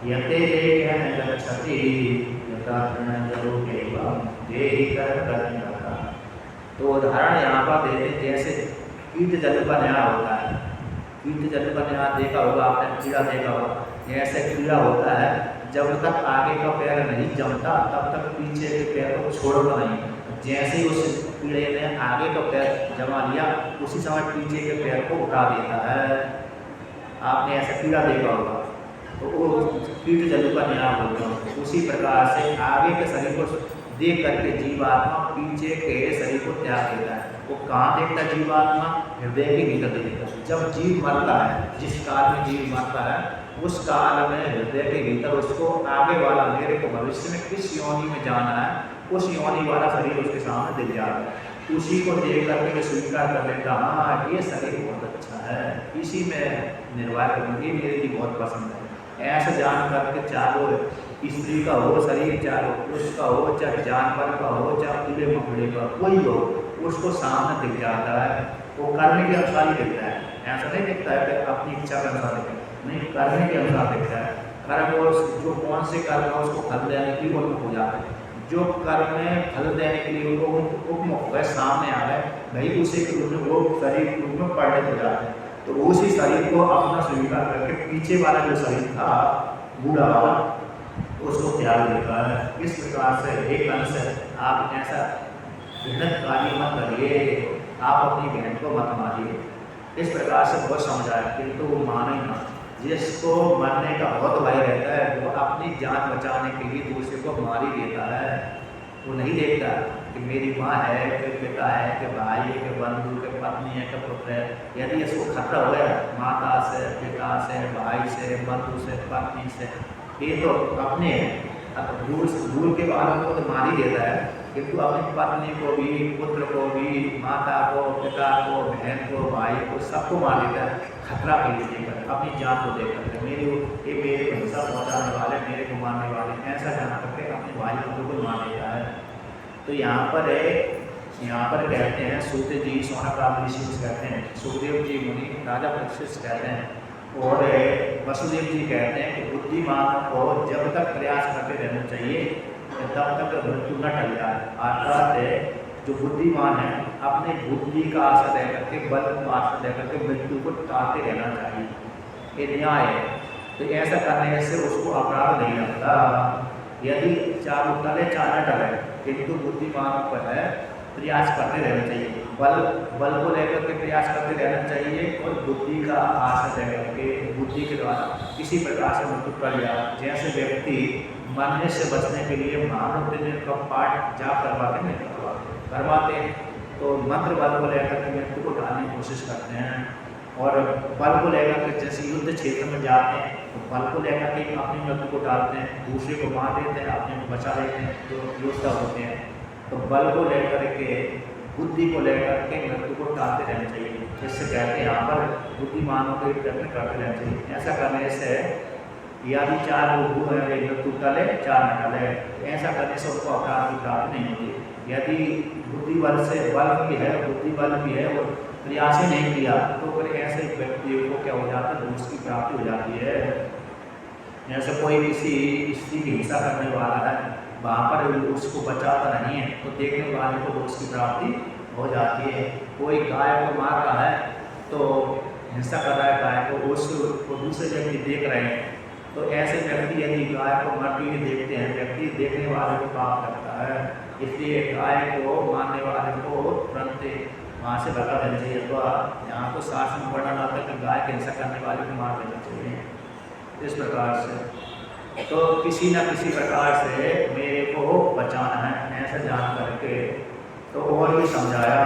Speaker 1: यते गच्छति यथा देहि कर्म। तो उदाहरण यहाँ पर देते हैं, जैसे कीट जल पर नया होता है। कीट जल पर नया देखा होगा आपने, कीड़ा देखा होगा। ऐसे कीड़ा होता है जब तक आगे का पैर नहीं जमता तब तक पीछे के पैर को छोड़ता नहीं। जैसे ही उस कीड़े ने आगे का पैर जमा लिया उसी समय पीछे के पैर को उठा देता है। आपने ऐसा कीड़ा देखा होगा, तो वो कीट जल का नियम होता है। उसी प्रकार से आगे के शरीर को देख करके जीवात्मा पीछे के शरीर को त्याग देता है। वो कहाँ देखता है जीवात्मा? हृदय के भीतर देखता है। जब जीव मरता है, जिस काल में जीव मरता है उस काल में हृदय के भीतर उसको आगे वाला, मेरे को भविष्य में किस योनि में जाना है, उस योनि वाला शरीर उसके सामने दिख जाता है। उसी को देख करके स्वीकार कर लेता, हाँ ये शरीर बहुत अच्छा है, इसी में निर्वाह करूँगी, मेरे लिए बहुत पसंद है। ऐसे जान करके चारों स्त्री का हो शरीर, चाहे पुरुष का हो, चाहे जानवर का हो, चाहे कीड़े मकोड़े का, कोई हो, उसको सामने दिख जाता है। वो करने के अनुसार ही दिखता है, ऐसा नहीं दिखता है कि अपनी इच्छा के अनुसार दिखता है, नहीं, करने के अनुसार दिखता है। कर्म वो जो कौन से कर्म है उसको फल देने के लिए उन्मुख हो जाते हैं, जो कर्म में फल देने के लिए उनको उपमुख हो गए, सामने आ गए, भाई उसी के रूप में वो शरीर के रूप में परिणत हो जाते हैं। तो उसी शरीर को अपना स्वीकार करके पीछे वाला जो शरीर था बूढ़ा वाला, उसको त्याग देता है। इस प्रकार से एक अंश आप ऐसा घृणित कार्य मत करिए, आप अपनी बहन को मत मारिए। इस प्रकार से बहुत समझाया, किंतु वो माने ना। जिसको मरने का बहुत भय रहता है वो अपनी जान बचाने के लिए दूसरे को मार ही देता है। वो नहीं देखता कि मेरी माँ है, कि पिता है, कि भाई है, कि बंधु, कि पत्नी है, कि पुत्र है। यदि इसको खतरा हो गया माता से, पिता से, भाई से, बंधु से, पत्नी से, ये तो अपने दूर के बालों को तो मार ही देता है, किंतु अपनी पत्नी को भी, पुत्र को भी, माता को, पिता को, बहन को, भाई को, सबको मार देता है खतरा के लिए देकर, अपनी जान को देकर। मेरे को हिंसा पहुँचाने वाले, मेरे को मारने वाले, ऐसा जान करके अपने भाई बंधु को मार देता है। तो यहाँ पर कहते हैं सूत जी, सोनकाद ऋषि कहते हैं, सुखदेव जी मुनि, राजा परीक्षित कहते हैं और वसुदेव जी कहते हैं कि बुद्धिमान को जब तक प्रयास करते रहना चाहिए तब तक मृत्यु न टल जाए। अर्थात जो बुद्धिमान है अपने बुद्धि का आशा दे करके, बल को आशा दे करके मृत्यु को टालते रहना चाहिए, ये न्याय है। तो ऐसा करने से उसको अपराध नहीं लगता। यदि चारों टले चार न टले, किंतु बुद्धिमान पर है प्रयास करते रहना चाहिए, बल को लेकर के प्रयास करते रहना चाहिए और बुद्धि का आशा लेकर के, बुद्धि के द्वारा किसी प्रकार से मृत्यु कर लिया। जैसे व्यक्ति मरने से बचने के लिए महामृत्यु का पाठ जाप करवाते नहीं करवाते हैं, तो मंत्र बल को लेकर के मृत्यु को टालने की कोशिश करते हैं। और बल को लेकर के जैसे युद्ध क्षेत्र में जाते हैं तो बल को लेकर के अपनी मृत्यु को टालते हैं, दूसरे को मार देते हैं, अपने को बचा लेते हैं जो योद्धा होते हैं। तो बल को लेकर के, बुद्धि को लेकर के मृत्यु को टालते रहना चाहिए। जिससे कहते हैं यहाँ पर बुद्धिमानों को प्रयत्न करते रहना चाहिए। ऐसा करने से यदि चार मृत्यु टले चार न टले, ऐसा करने से उनको अपराध की प्राप्ति नहीं होती। यदि बुद्धि बल से बल भी है, बुद्धि बल भी है और प्रयास ही नहीं किया तो फिर ऐसे व्यक्ति को क्या हो जाता है, दोष की प्राप्ति हो जाती है। जैसे कोई किसी स्त्री की हिंसा करने वाला है, वहाँ पर उसको बचाता नहीं है तो देखने वाले को दोष की प्राप्ति हो जाती है। कोई गाय को मार रहा है तो हिंसा कर रहा है गाय को, उसको दूसरे व्यक्ति देख रहे हैं, तो ऐसे व्यक्ति यदि गाय को मरती हुई देखते हैं, व्यक्ति देखने वाले को पाप लगता है। इसलिए गाय को मारने वाले को तुरंत वहाँ से भगा देना चाहिए। तो यहाँ तो शास्त्र में वर्णन आता है कि गाय की हिंसा करने वाले को मार देना चाहिए। इस प्रकार से तो किसी न किसी प्रकार से मेरे को बचाना है, ऐसा जान करके तो और भी समझाया।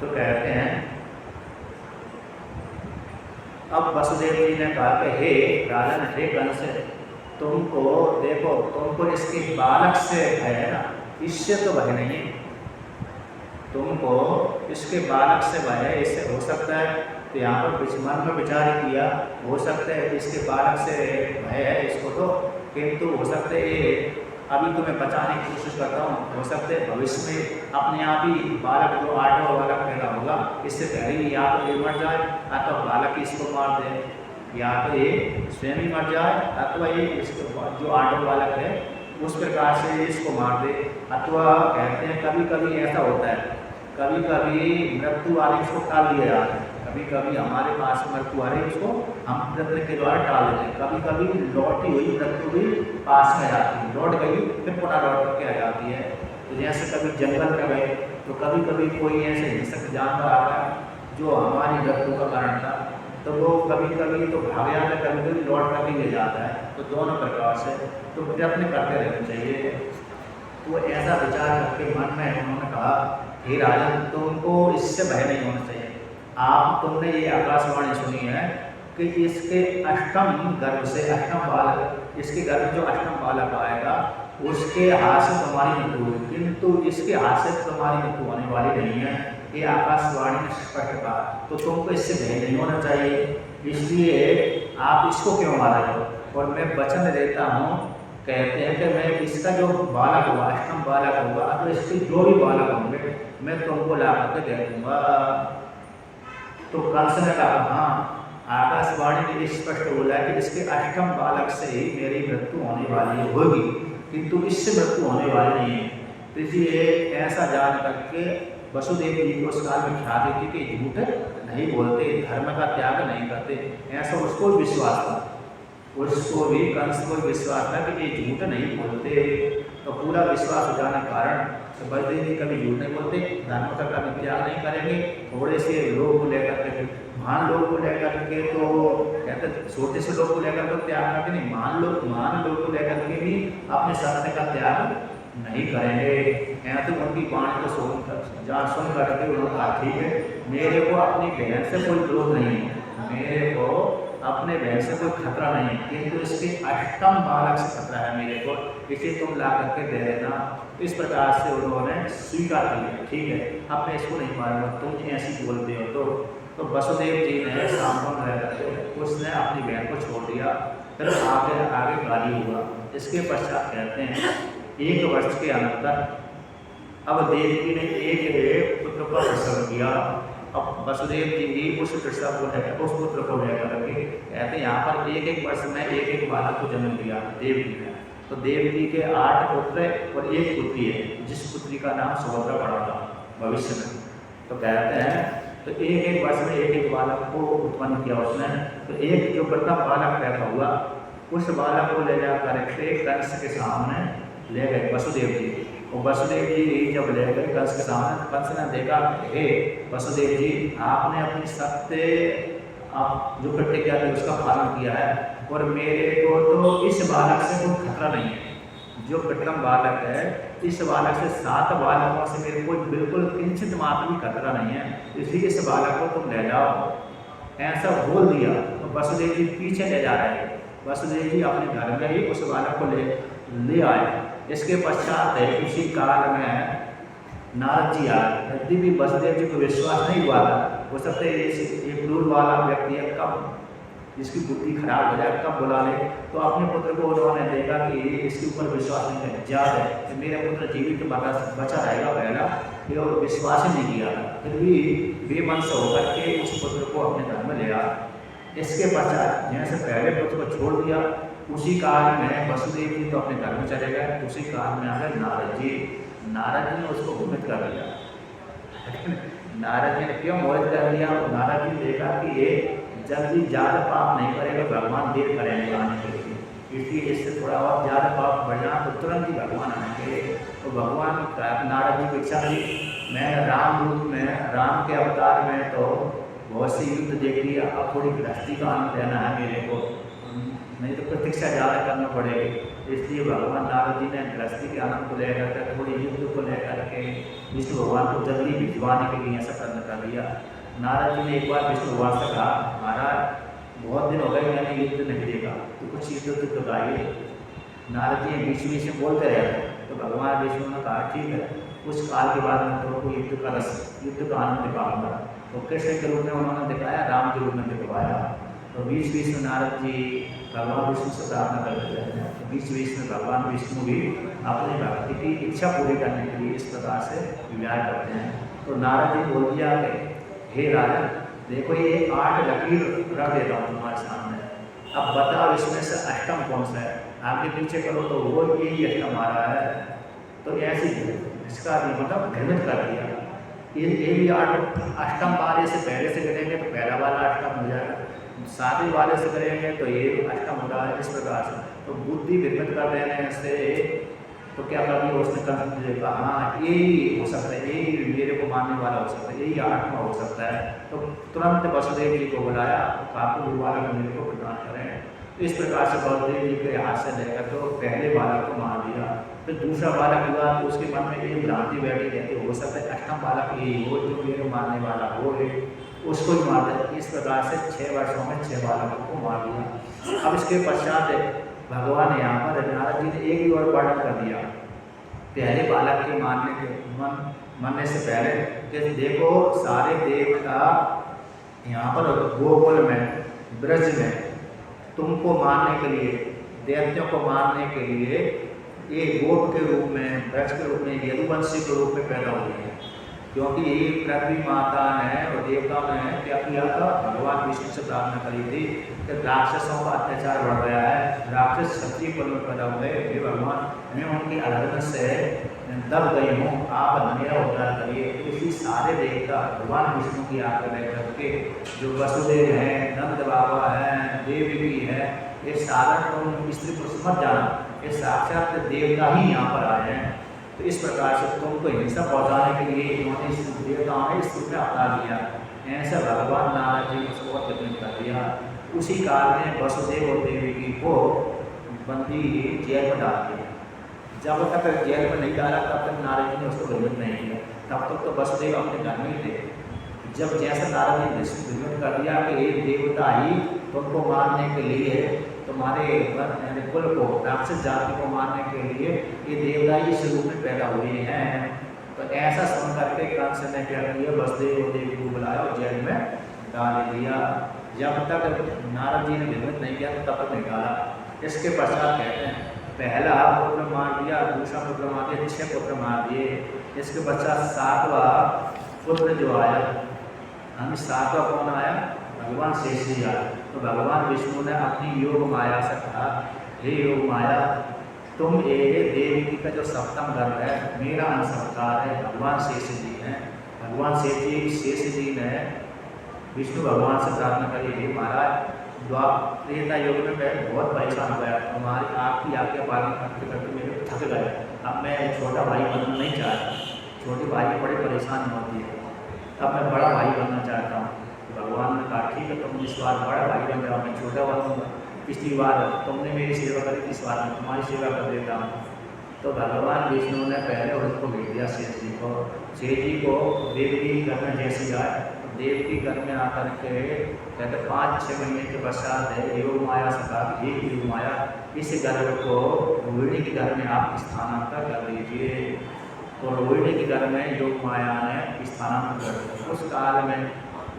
Speaker 1: तो कहते हैं अब वसुदेव जी ने कहा कि हे राजन, हे कंस, तुमको देखो, तुमको इसके बालक से भय है ना, इससे तो भय नहीं, तुमको इसके बालक से भय है, इससे हो सकता है। तो यहाँ पर मन में विचार किया, हो सकता है कि इसके बालक से भय है इसको तो, किंतु हो सकता है ये अभी तो मैं बचाने की कोशिश करता हूँ, हो सकता है भविष्य में अपने आप ही बालक जो 8वां बालक पैदा होगा, इससे पहले ही या तो ये मर जाए अथवा बालक इसको मार दे, या तो ये स्वयं ही मर जाए अथवा ये इसको जो 8वां बालक है उस प्रकार से इसको मार दे। अथवा कहते हैं कभी कभी ऐसा होता है, कभी कभी मृत्यु वाले इसको टाल दिया जाता है, कभी कभी हमारे पास मृत्यु आ रही उसको हम प्रयत्न के द्वारा टाल देते हैं। कभी कभी लौटी हुई मृत्यु भी पास में आ जाती है, लौट गई फिर पुनः लौट करके आ जाती है। तो जैसे कभी जंगल में गए तो कभी कभी कोई ऐसे हिंसक जानवर आ गया जो हमारी मृत्यु का कारण था, तो वो कभी कभी तो भाग जाता है, कभी कभी लौट करके ले जाता है। तो दोनों प्रकार से तो प्रयत्न करते रहना चाहिए। तो ऐसा विचार करके मन में उन्होंने कहा, हे राजन, तुमको इससे भय नहीं होना चाहिए। तुमने ये आकाशवाणी सुनी है कि इसके अष्टम गर्भ से, अष्टम बालक, इसके गर्भ जो अष्टम बालक आएगा उसके हाथ से तुम्हारी मृत्यु हुई, किंतु इसके हाथ से तुम्हारी मृत्यु होने वाली नहीं है, ये आकाशवाणी ने स्पष्ट कहा। तो तुमको इससे भय नहीं होना चाहिए, इसलिए आप इसको क्यों मार रहे हो। और मैं वचन देता हूँ कहते हैं कि मैं इसका जो बालक होगा, अष्टम बालक होगा, तो इसके जो भी बालक होंगे मैं तुमको ला करके दे दूंगा। तो कंस ने कहा हाँ, आकाशवाणी ने स्पष्ट बोला कि इसके अष्टम बालक से ही मेरी मृत्यु होने वाली होगी, किंतु इससे मृत्यु होने वाली नहीं है। तो इसलिए ऐसा जान करके वसुदेव जी को उस काल में ख्याति थी कि झूठ नहीं बोलते, धर्म का त्याग नहीं करते, ऐसा उसको विश्वास था। उसको भी कंस को विश्वास था कि ये झूठ नहीं बोलते। तो पूरा विश्वास हो जाने के कारण तो बलदेव जी कभी झूठ नहीं बोलते, धर्म का कभी त्याग नहीं करेंगे। थोड़े से लोग को लेकर के, महान लोग को लेकर के तो कहते छोटे से लोग को लेकर के त्याग करके नहीं, महान लोग को लेकर के भी अपने सत्य का त्याग नहीं करेंगे। यहाँ तो उनकी बात को सुन करके उन्होंने कहा ठीक है, मेरे को अपनी बहन से कोई विरोध नहीं है, मेरे को अपने बहन से कोई खतरा नहीं है, किंतु इसके अष्टम बालक से खतरा है मेरे को, इसे तुम ला करके दे देना। इस प्रकार से उन्होंने स्वीकार कर लिया, ठीक है अब मैं इसको नहीं मारूंगा, तुम ऐसी बोलते हो। तो वसुदेव जी ने सामने रह करके उसने अपनी बहन को छोड़ दिया। फिर आगे गाली हुआ। इसके पश्चात कहते हैं 1 वर्ष के अंतर अब देवकी ने एक पुत्र का प्रसव किया। अब वसुदेव जी भी उस प्रसव को लेकर, उस पुत्र को लेकर के कहते हैं यहाँ पर 1 वर्ष में एक बालक को जन्म दिया देवकी ने। तो देवकी के 8 पुत्र और 1 पुत्री है, जिस पुत्री का नाम सुभद्रा पड़ा था भविष्य में। तो कहते हैं तो 1 वर्ष में एक बालक को उत्पन्न किया उसने। तो एक जो प्रथम बालक पैदा हुआ उस बालक को ले जाकर के कंस के सामने ले गए वसुदेव जी। और वसुदेव जी जब ले गए कंस के सामने, कंस ने देखा हे वसुदेव जी, आपने अपनी सत्य आप जो प्रतिज्ञा थी उसका पालन किया है, और मेरे को तो इस बालक से कोई खतरा नहीं है। जो प्रथम बालक है इस बालक से 7 बालकों से मेरे को बिल्कुल किंचित मात्र भी खतरा नहीं है, इसलिए इस बालक को तुम ले जाओ। ऐसा बोल दिया तो वसुदेव जी पीछे ले जा रहे हैं। वसुदेव जी अपने घर में ही उस बालक को ले आए। इसके पश्चात उसी काल में नारद जी आए। यदि भी वसुदेव जी को विश्वास नहीं हुआ था, हो सकता है एक दूर वाला व्यक्ति है, कब जिसकी बुद्धि खराब हो जाए कब बुला ले, तो अपने पुत्र को उन्होंने देखा कि इसके ऊपर विश्वास नहीं है, ज्यादा है कि मेरा पुत्र जीवित बचा रहेगा, पहला ये और विश्वास ही नहीं किया। फिर भी बेमन से होकर के उस पुत्र को अपने घर में ले आया। इसके पश्चात जैसे पहले पुत्र को छोड़ दिया, उसी काल में वसुदेव जी तो अपने घर में चले गए। उसी काल में आ गए नारद जी। नारद जी ने उसको मोहित कर दिया। नारद जी ने क्यों मोहित कर दिया? नारद जी ने देखा कि ये जल्दी ज़्यादा पाप नहीं करेगा, भगवान देर करेंगे आने के लिए, इसलिए इससे थोड़ा और ज़्यादा पाप बढ़ जाए तो तुरंत ही भगवान आएंगे। तो भगवान नारद जी की इच्छा थी, मैं राम रूप में, राम के अवतार में तो बहुत सी युद्ध देख लिया, अब थोड़ी गृहस्थी का आनंद लेना है मेरे को, नहीं तो प्रतीक्षा ज़्यादा करना पड़ेगी। इसलिए भगवान नारद जी ने गृहस्थी के आनंद को लेकर के, थोड़ी युद्ध को लेकर के विष्णु भगवान को जल्दी भिजवाने के लिए ऐसा करना कर दिया। नारद जी ने एक बार विष्णु भगवान से कहा, महाराज बहुत दिन हो गए मैंने युद्ध नहीं देखा, तो कुछ युद्ध तो बताइए। नारद जी बीच बीच में बोलते रहे। तो भगवान विष्णु ने कहा ठीक है, उस काल के बाद मैं तुमको युद्ध का आनंद दिखाऊंगा। तो कृष्ण के रूप में उन्होंने दिखाया, राम के रूप में दिखवाया। तो बीच बीच में नारद जी भगवान विष्णु से प्रार्थना करते रहते हैं। तो बीच बीच में भगवान विष्णु भी अपनी भक्ति की इच्छा पूरी करने के लिए इस प्रकार से विचार करते हैं। तो नारद जी बोल दिया कि हे राजन, देखो ये 8 लकीर रख देता हूँ तुम्हारे सामने, अब बताओ इसमें से अष्टम कौन सा है, आगे पीछे करो तो वो यही अष्टम आ रहा है। तो ऐसी इसका मतलब भ्रमित कर दिया। ये भी 8 अष्टम वाले से पहले से करेंगे तो पहला वाला अष्टम हो जाएगा, 7वें वाले से करेंगे तो ये अष्टम हो रहा है। इस प्रकार से तो बुद्धि भ्रमित कर देने से तो क्या कर दिया उसने, कहा हाँ यही हो सकता है, यही मेरे को मानने वाला हो सकता है, यही आत्मा हो सकता है। तो तुरंत वसुदेव जी को बुलाया, काकू बालक मेरे को प्रदान करें। तो इस प्रकार से वसुदेव जी के हाथ से लेकर तो पहले बालक को मार दिया। फिर दूसरा बालक हुआ तो उसके मन में ये भ्रांति बैठी रहती, हो सकता है अष्टम बालक यही हो जो मेरे मारने वाला हो, उसको ही मार दिया। इस प्रकार से 6 वर्षों में 6 बालकों को मार दिया। अब इसके पश्चात भगवान यहाँ पर नारद जी ने एक ही और वर्णन कर दिया पहले बालक के मरने से पहले कि देखो सारे देवता यहाँ पर गोकुल में, ब्रज में तुमको मारने के लिए दैत्यों को मारने के लिए ये गोप के रूप में, वृक्ष के रूप में, यदुवंशी के रूप में पैदा हुई है। क्योंकि ये पृथ्वी माता ने और देवताओं ने क्या किया था, भगवान विष्णु से प्रार्थना करी थी कि राक्षसों का अत्याचार बढ़ गया है, राक्षस क्षत्रिय कुल में पैदा हुए, हे भगवान मैं उनकी आराधना से दब गई हूँ, आप मेरा उद्धार करिए। इसी सारे देवता भगवान विष्णु की आज्ञा लेकर के, जो वसुदेव हैं, नंद बाबा हैं, देवी है, ये सारा तुम स्त्री पुरुष मत जाना, ये साक्षात देवता ही यहाँ पर आए हैं। तो इस प्रकार से तुमको हिंसा पहुँचाने के लिए इन्होंने इस देवताओं ने इस रूप में अपना लिया। ऐसा भगवान नारायण जी को उसको तकलीफ कर दिया। उसी काल में वसुदेव और देवकी को बंदी जेल में डाल दिया। जब तक जेल में नहीं डाला तब तक नारद जी ने उसको विरोध नहीं किया, तब तक तो वसुदेव अपने घर में ही थे। जब जैसा नारद जी ने विरोध कर दिया कि ये देवता ही तुमको मारने के लिए, तुम्हारे यानी कुल को, राक्षस जाति को मारने के लिए ये देवता ही इस रूप में पैदा हुए हैं, तो ऐसा सुन करके कंस ने क्या किया, वसुदेव और देवी को बुलाया और जेल में डाल दिया। जब तक नारद जी ने विरोध नहीं किया तब तक निकाला। इसके पश्चात कहते हैं पहला पुत्र मार दिया, दूसरा पुत्र मार दिया, 6 पुत्र मार दिए। इसके पश्चात 7वां पुत्र जो आया, हम 7वां कौन आया, भगवान शेष जी आया। तो भगवान विष्णु ने अपनी योग माया से कहा, हे योग माया तुम ये देवी का जो सप्तम गर्भ है मेरा अंशकार है, भगवान शेष जी हैं। भगवान शेष जी ने विष्णु भगवान से प्रार्थना करी, हे महाराज त्रेता युग में मैं बहुत परेशान हो गया, तुम्हारी आपकी आज्ञा पालन करते करते मेरे थक गए, अब मैं छोटा भाई बनना नहीं चाहता, छोटे भाई की बड़ी परेशानी होती है, अब मैं बड़ा भाई बनना चाहता हूँ। तो भगवान ने कहा ठीक है तुम इस बार बड़ा भाई बन जाओ, मैं छोटा बनूँगा, पिछली बार तुमने मेरी सेवा करी, इस बार मैं तुम्हारी सेवा कर देता हूँ। तो भगवान विष्णु ने पहले उसको भेज दिया शेष जी को। शेष जी को देवकी घर में जैसे जाए, देवकी घर में आकर के कहते 5-6 महीने के पश्चात है योग माया से कहा, एक योग माया इस गर्भ को रोहिणी के घर में आप स्थानांतर कर दीजिए। तो रोहिणी के घर में योग माया ने स्थानांतर कर दिया। उस काल में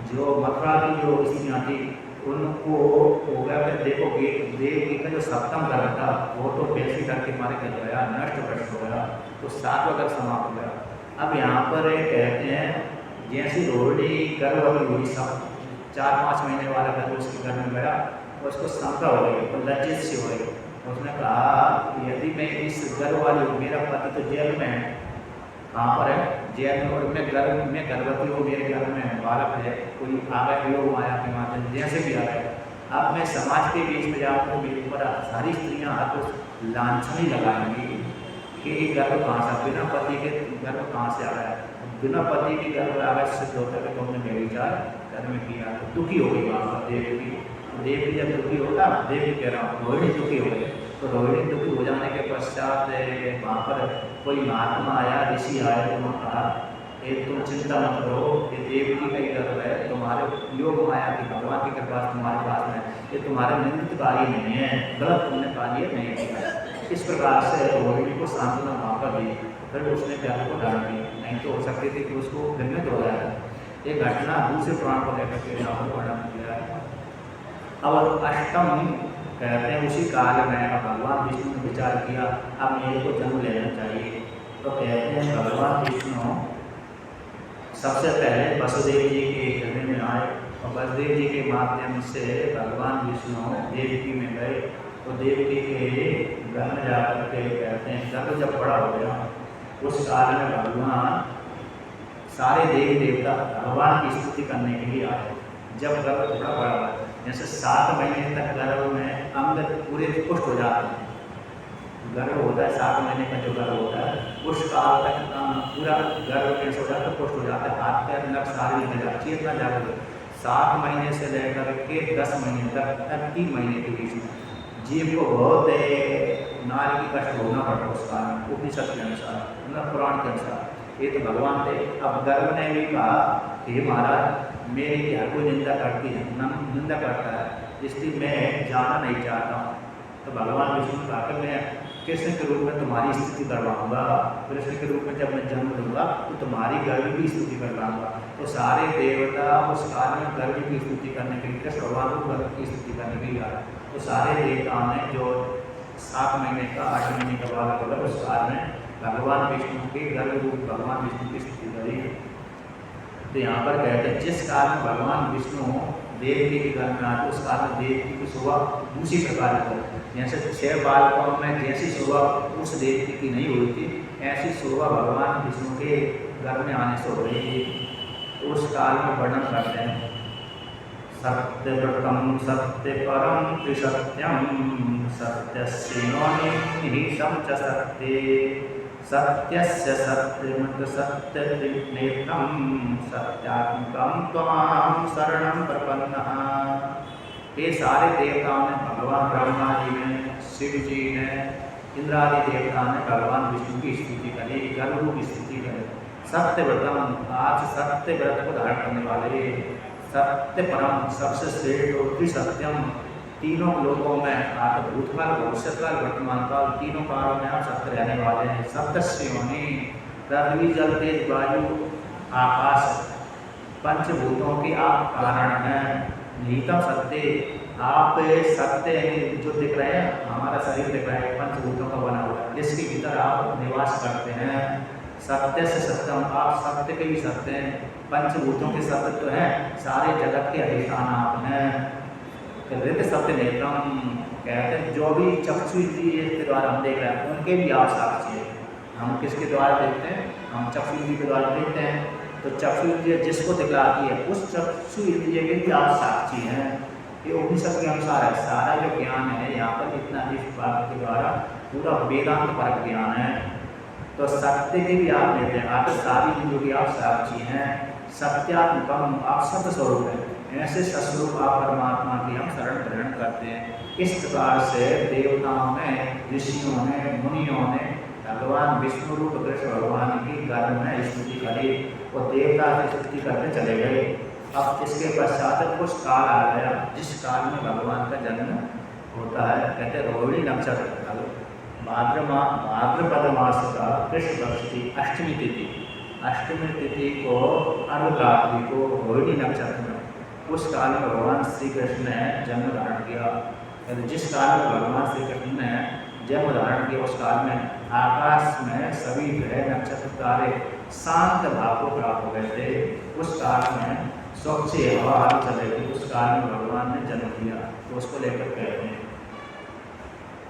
Speaker 1: जो मथुरा की जो स्त्रियाँ थी उनको हो गया कि देखो देवकी का जो सप्तम गर्भ था वो तो वैसे करके मारे कर गया, नष्ट भ्रष्ट हो गया, तो 7वां गर्भ समाप्त हो गया। अब यहाँ पर कहते हैं जैसी रोहिणी गर्भवती हुई, सब 4-5 महीने वाला गर्भ उसके घर में गया, उसको शंका हो गई, तो लज्जित सी हो गई। उसने कहा यदि मैं इस गर्भ वाली, मेरा पति तो जेल में है, कहाँ पर है, जेल में, और मैं गर्भवती हूँ, मेरे घर में बालक है, कोई आ गए योग माया के माध्यम जैसे भी आ गए, अब मैं समाज के बीच में जाऊँ तो मेरे ऊपर सारी स्त्रियाँ हाथ लांछनी लगाएंगी कि ये गर्भ कहाँ से, बिना पति के गर्भ कहाँ से आ गया, बिना पति के गर्भ आ गया, सिद्ध होता है कि तुमने मेरी विचार घर में किया। तो दुखी हो गई वहाँ पर देवी जब दुखी होगा, देवी कह रहा हूँ रोहिणी दुखी हो गई। तो रोहिणी दुखी हो जाने के पश्चात वहाँ पर कोई महात्मा आया, ऋषि आया, तो उन्होंने कहा तुम चिंता मत करो, ये देवकी का ही गर्भ है, तुम्हारे योग माया की भगवान की कृपा तुम्हारे पास में, ये तुम्हारे निमित्त कार्य नहीं है, गलत तुमने कार्य नहीं किया। इस प्रकार से रोहिणी को सांत्वना वहाँ पर दी, फिर उसने प्यार को डाल दी, नहीं तो हो सकती थी कि उसको निर्मित हो जाए। ये घटना दूसरे पुराण को लेकर के यहाँ पर वर्णन किया है। अब अष्टम कहते हैं उसी काल में भगवान विष्णु ने विचार किया अब मेरे को जन्म लेना चाहिए। तो कहते हैं भगवान विष्णु सबसे पहले वसुदेव जी के हृदय में आए और वसुदेव जी के माध्यम से भगवान विष्णु देवकी में गए। तो देवकी के घर में जाकर के कहते हैं गर्भ जब बड़ा हो गया उस काल में भगवान सारे देवी देवता भगवान की स्तुति करने के लिए आए। जब गर्भ थोड़ा बड़ा हुआ, जैसे 7 महीने तक गर्भ में अंग पूरे पुष्ट हो जाते हैं, गर्भ होता है 7 महीने का जो गर्भ होता है उस काल तक पूरा गर्भ कैसे हो जाता है, पुष्ट हो जाता है, हाथ पैर नख सारे निकल जाते, चेतना जागृत। 7 महीने से लेकर के 10 महीने तक 3 महीने के बीच में जीव को बहुत नारी की कष्ट भोगना पड़ता है उस काल, उपनिषद के अनुसार, मतलब पुराण के अनुसार। ये तो भगवान थे। अब गर्भ ने भी कहा कि महाराज मेरी क्या कोई निंदा करती है, निंदा करता है, इसलिए मैं जाना नहीं चाहता हूँ। तो भगवान विष्णु ने कहा मैं कृष्ण के रूप में तुम्हारी स्तुति करवाऊंगा, कृष्ण के रूप में जब मैं जन्म लूँगा तो तुम्हारी गर्भ की स्तुति करवाऊंगा। तो सारे देवता उस काल में गर्भ की स्तुति करने के लिए, कृष्ण भगवान को गर्भ की स्तुति करने के लिए आए। तो सारे देवताओं ने जो 7 महीने का 8 महीने का बालक होगा, उस काल में भगवान विष्णु के गर्भ रूप भगवान विष्णु की स्थिति करी। तो यहाँ पर कहते हैं जिस काल में भगवान विष्णु देवकी के घर में आते, उस काल में देवकी की शोभा दूसरी प्रकार की, जैसे 6 बालकों में जैसी शोभा उस देवकी की नहीं हुई थी, ऐसी शोभा भगवान विष्णु के घर में आने से हो रही। उस काल में वर्णन करते हैं सत्यव्रतम सत्यपरम त्रिसत्यम सत्यस्योनिहितं च सत्ये सत्यस्य सत्यमत सत्यनेत्रं सत्यात्मकं त्वां शरणं प्रपन्नः। ये सारे देवताओं ने, भगवान ब्रह्मा जी ने, शिव जी ने, इंद्रादि देवताओं ने भगवान विष्णु की स्तुति करी, गर्भ की स्तुति करी। सत्यव्रतम, आज सत्य व्रत को धारण करने वाले, सत्य परम, सबसे श्रेष्ठ और त्रिसत्यम, तीनों लोगों में आप भूतकाल भविष्यकाल वर्तमान काल तीनों कालों में आप सत्य रहने वाले हैं। सप्तस्योनि, पृथ्वी जल तेज वायु आकाश, पंचभूतों के आप कारण हैं। निहितम सत्य, आप सत्य जो दिख रहे हैं, हमारा शरीर दिख रहा है पंचभूतों का बना हुआ है, जिसके भीतर आप निवास करते हैं। सत्य से सत्यम, आप सत्य के भी सत्य हैं, पंचभूतों के सत्य तो हैं, सारे जगत के अधिष्ठान आप हैं। कहते सत्य नेत्रम, कहते हैं जो भी चक्षु इंद्रिय के द्वारा हम देख रहे हैं उनके भी आप साक्षी हैं। हम किसके द्वारा देखते हैं? हम चक्षु इंद्रिय के द्वारा देखते हैं, तो चक्षु इंद्रिय जिसको दिखलाती है उस चक्षु इंद्रिय के भी आप साक्षी हैं। ये उपनिषद के अनुसार है, सारा जो ज्ञान है यहाँ पर इतना इस बात के द्वारा पूरा वेदांत परक ज्ञान है। तो सत्य के भी आप लेते हैं, आप सारी चीजों की आप साक्षी हैं। सत्यात्मकम, आप सत्य स्वरूप है, ऐसे सस्वरूप आप परमात्मा की हम शरण ग्रहण करते हैं। इस प्रकार से देवताओं ने, ऋषियों ने, मुनियों ने भगवान विष्णु रूप कृष्ण भगवान की गर्भ में स्तुति करी और देवता की स्तुति करके चले गए। अब इसके पश्चात कुछ काल आ गया जिस काल में भगवान का जन्म होता है। कहते रोहिणी नक्षत्र, भाद्रपद मास का कृष्ण पक्ष की अष्टमी तिथि, अष्टमी तिथि को अर्धरात्रि को रोहिणी नक्षत्र में, उस काल में भगवान श्री कृष्ण ने जन्म धारण किया। जिस काल में भगवान श्री कृष्ण ने जन्म धारण किया उस काल में आकाश में सभी ग्रह नक्षत्र तारे शांत भाव को प्राप्त हो गए थे। उस काल में स्वच्छ हवा चले गई, उस काल में भगवान ने जन्म दिया। तो उसको लेकर कहते हैं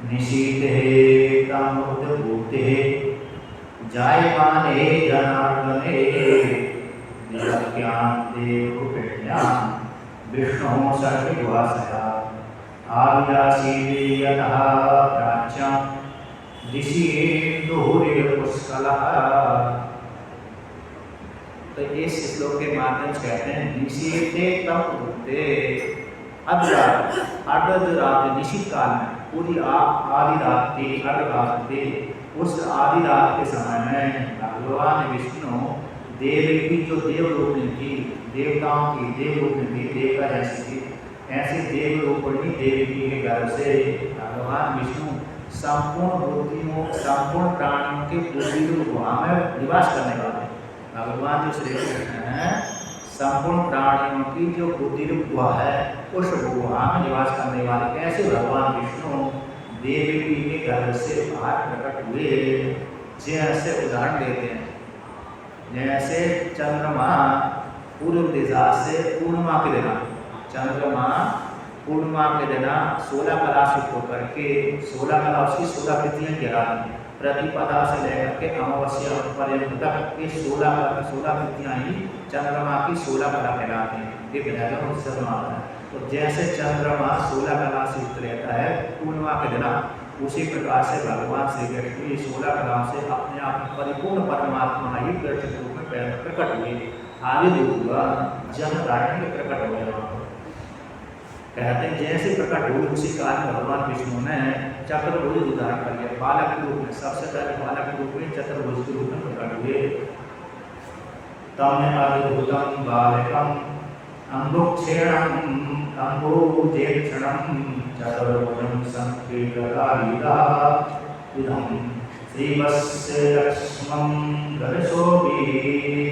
Speaker 1: निशीते कामोदभूते जायमाने जनार्दने दिव्यान्ते रूपिण्यां विष्णु सर्वविभासया आव्यासीयतः प्राच्यां दिशि दुहुरिपुष्कलः। तो इस श्लोक के माध्यम से कहते हैं निशीते तम उठते, अर्धरात्रि निशित काल में पूरी आधी रात थी, अर्धरात थी, उस आधी रात के समय में भगवान विष्णु देव की जो देव रूपिणी थी, देवताओं की देव रूपिणी थी, देवता जैसी थी, ऐसी देव रूपिणी देवी के घर से भगवान विष्णु संपूर्ण बुद्धियों, संपूर्ण प्राणियों के बुद्धि रूप गुहा में निवास करने वाले भगवान जो श्री कृष्ण हैं, संपूर्ण प्राणियों की जो बुद्धि रूप गुहा है उस गुहा में निवास करने वाले ऐसे भगवान विष्णु देवी के घर से बाहर प्रकट हुए। जैसे उदाहरण देते हैं, जैसे चंद्रमा पूर्व दिशा से पूर्णिमा के दिन, चंद्रमा पूर्णिमा के दिन 16 कला से होकर के 16 कला उसकी 16 तिथियां कहलाती हैं। प्रतिपदा से लेकर के अमावस्या पर्यंत तक ये 16 तिथियां ही चंद्रमा की 16 कला कहलाती हैं। ये विधान उत्सव है। तो जैसे चंद्रमा 16 कला से युक्त रहता है पूर्णिमा के दिन, उसी प्रकार से भगवान श्री कृष्ण की 16 कला से अपने आप परिपूर्ण परमात्मा ही कृष्ण के रूप में प्रकट हुए, आविर्भूत हुआ, जन्म धारण के प्रकट हो गया। कहते हैं जैसे प्रकट हुए उसी काल में भगवान विष्णु ने चतुर्भुज धारण कर लिया, बालक के रूप में, सबसे पहले बालक के रूप में चतुर्भुज के रूप में प्रकट हुए। तम अद्भुतम बालकम अंबुक्षेणम अंबुजेक्षणम चतुर्भुजम संकीर्तकारिदा इदं श्रीवत्स्य लक्ष्मं गणेशोऽपि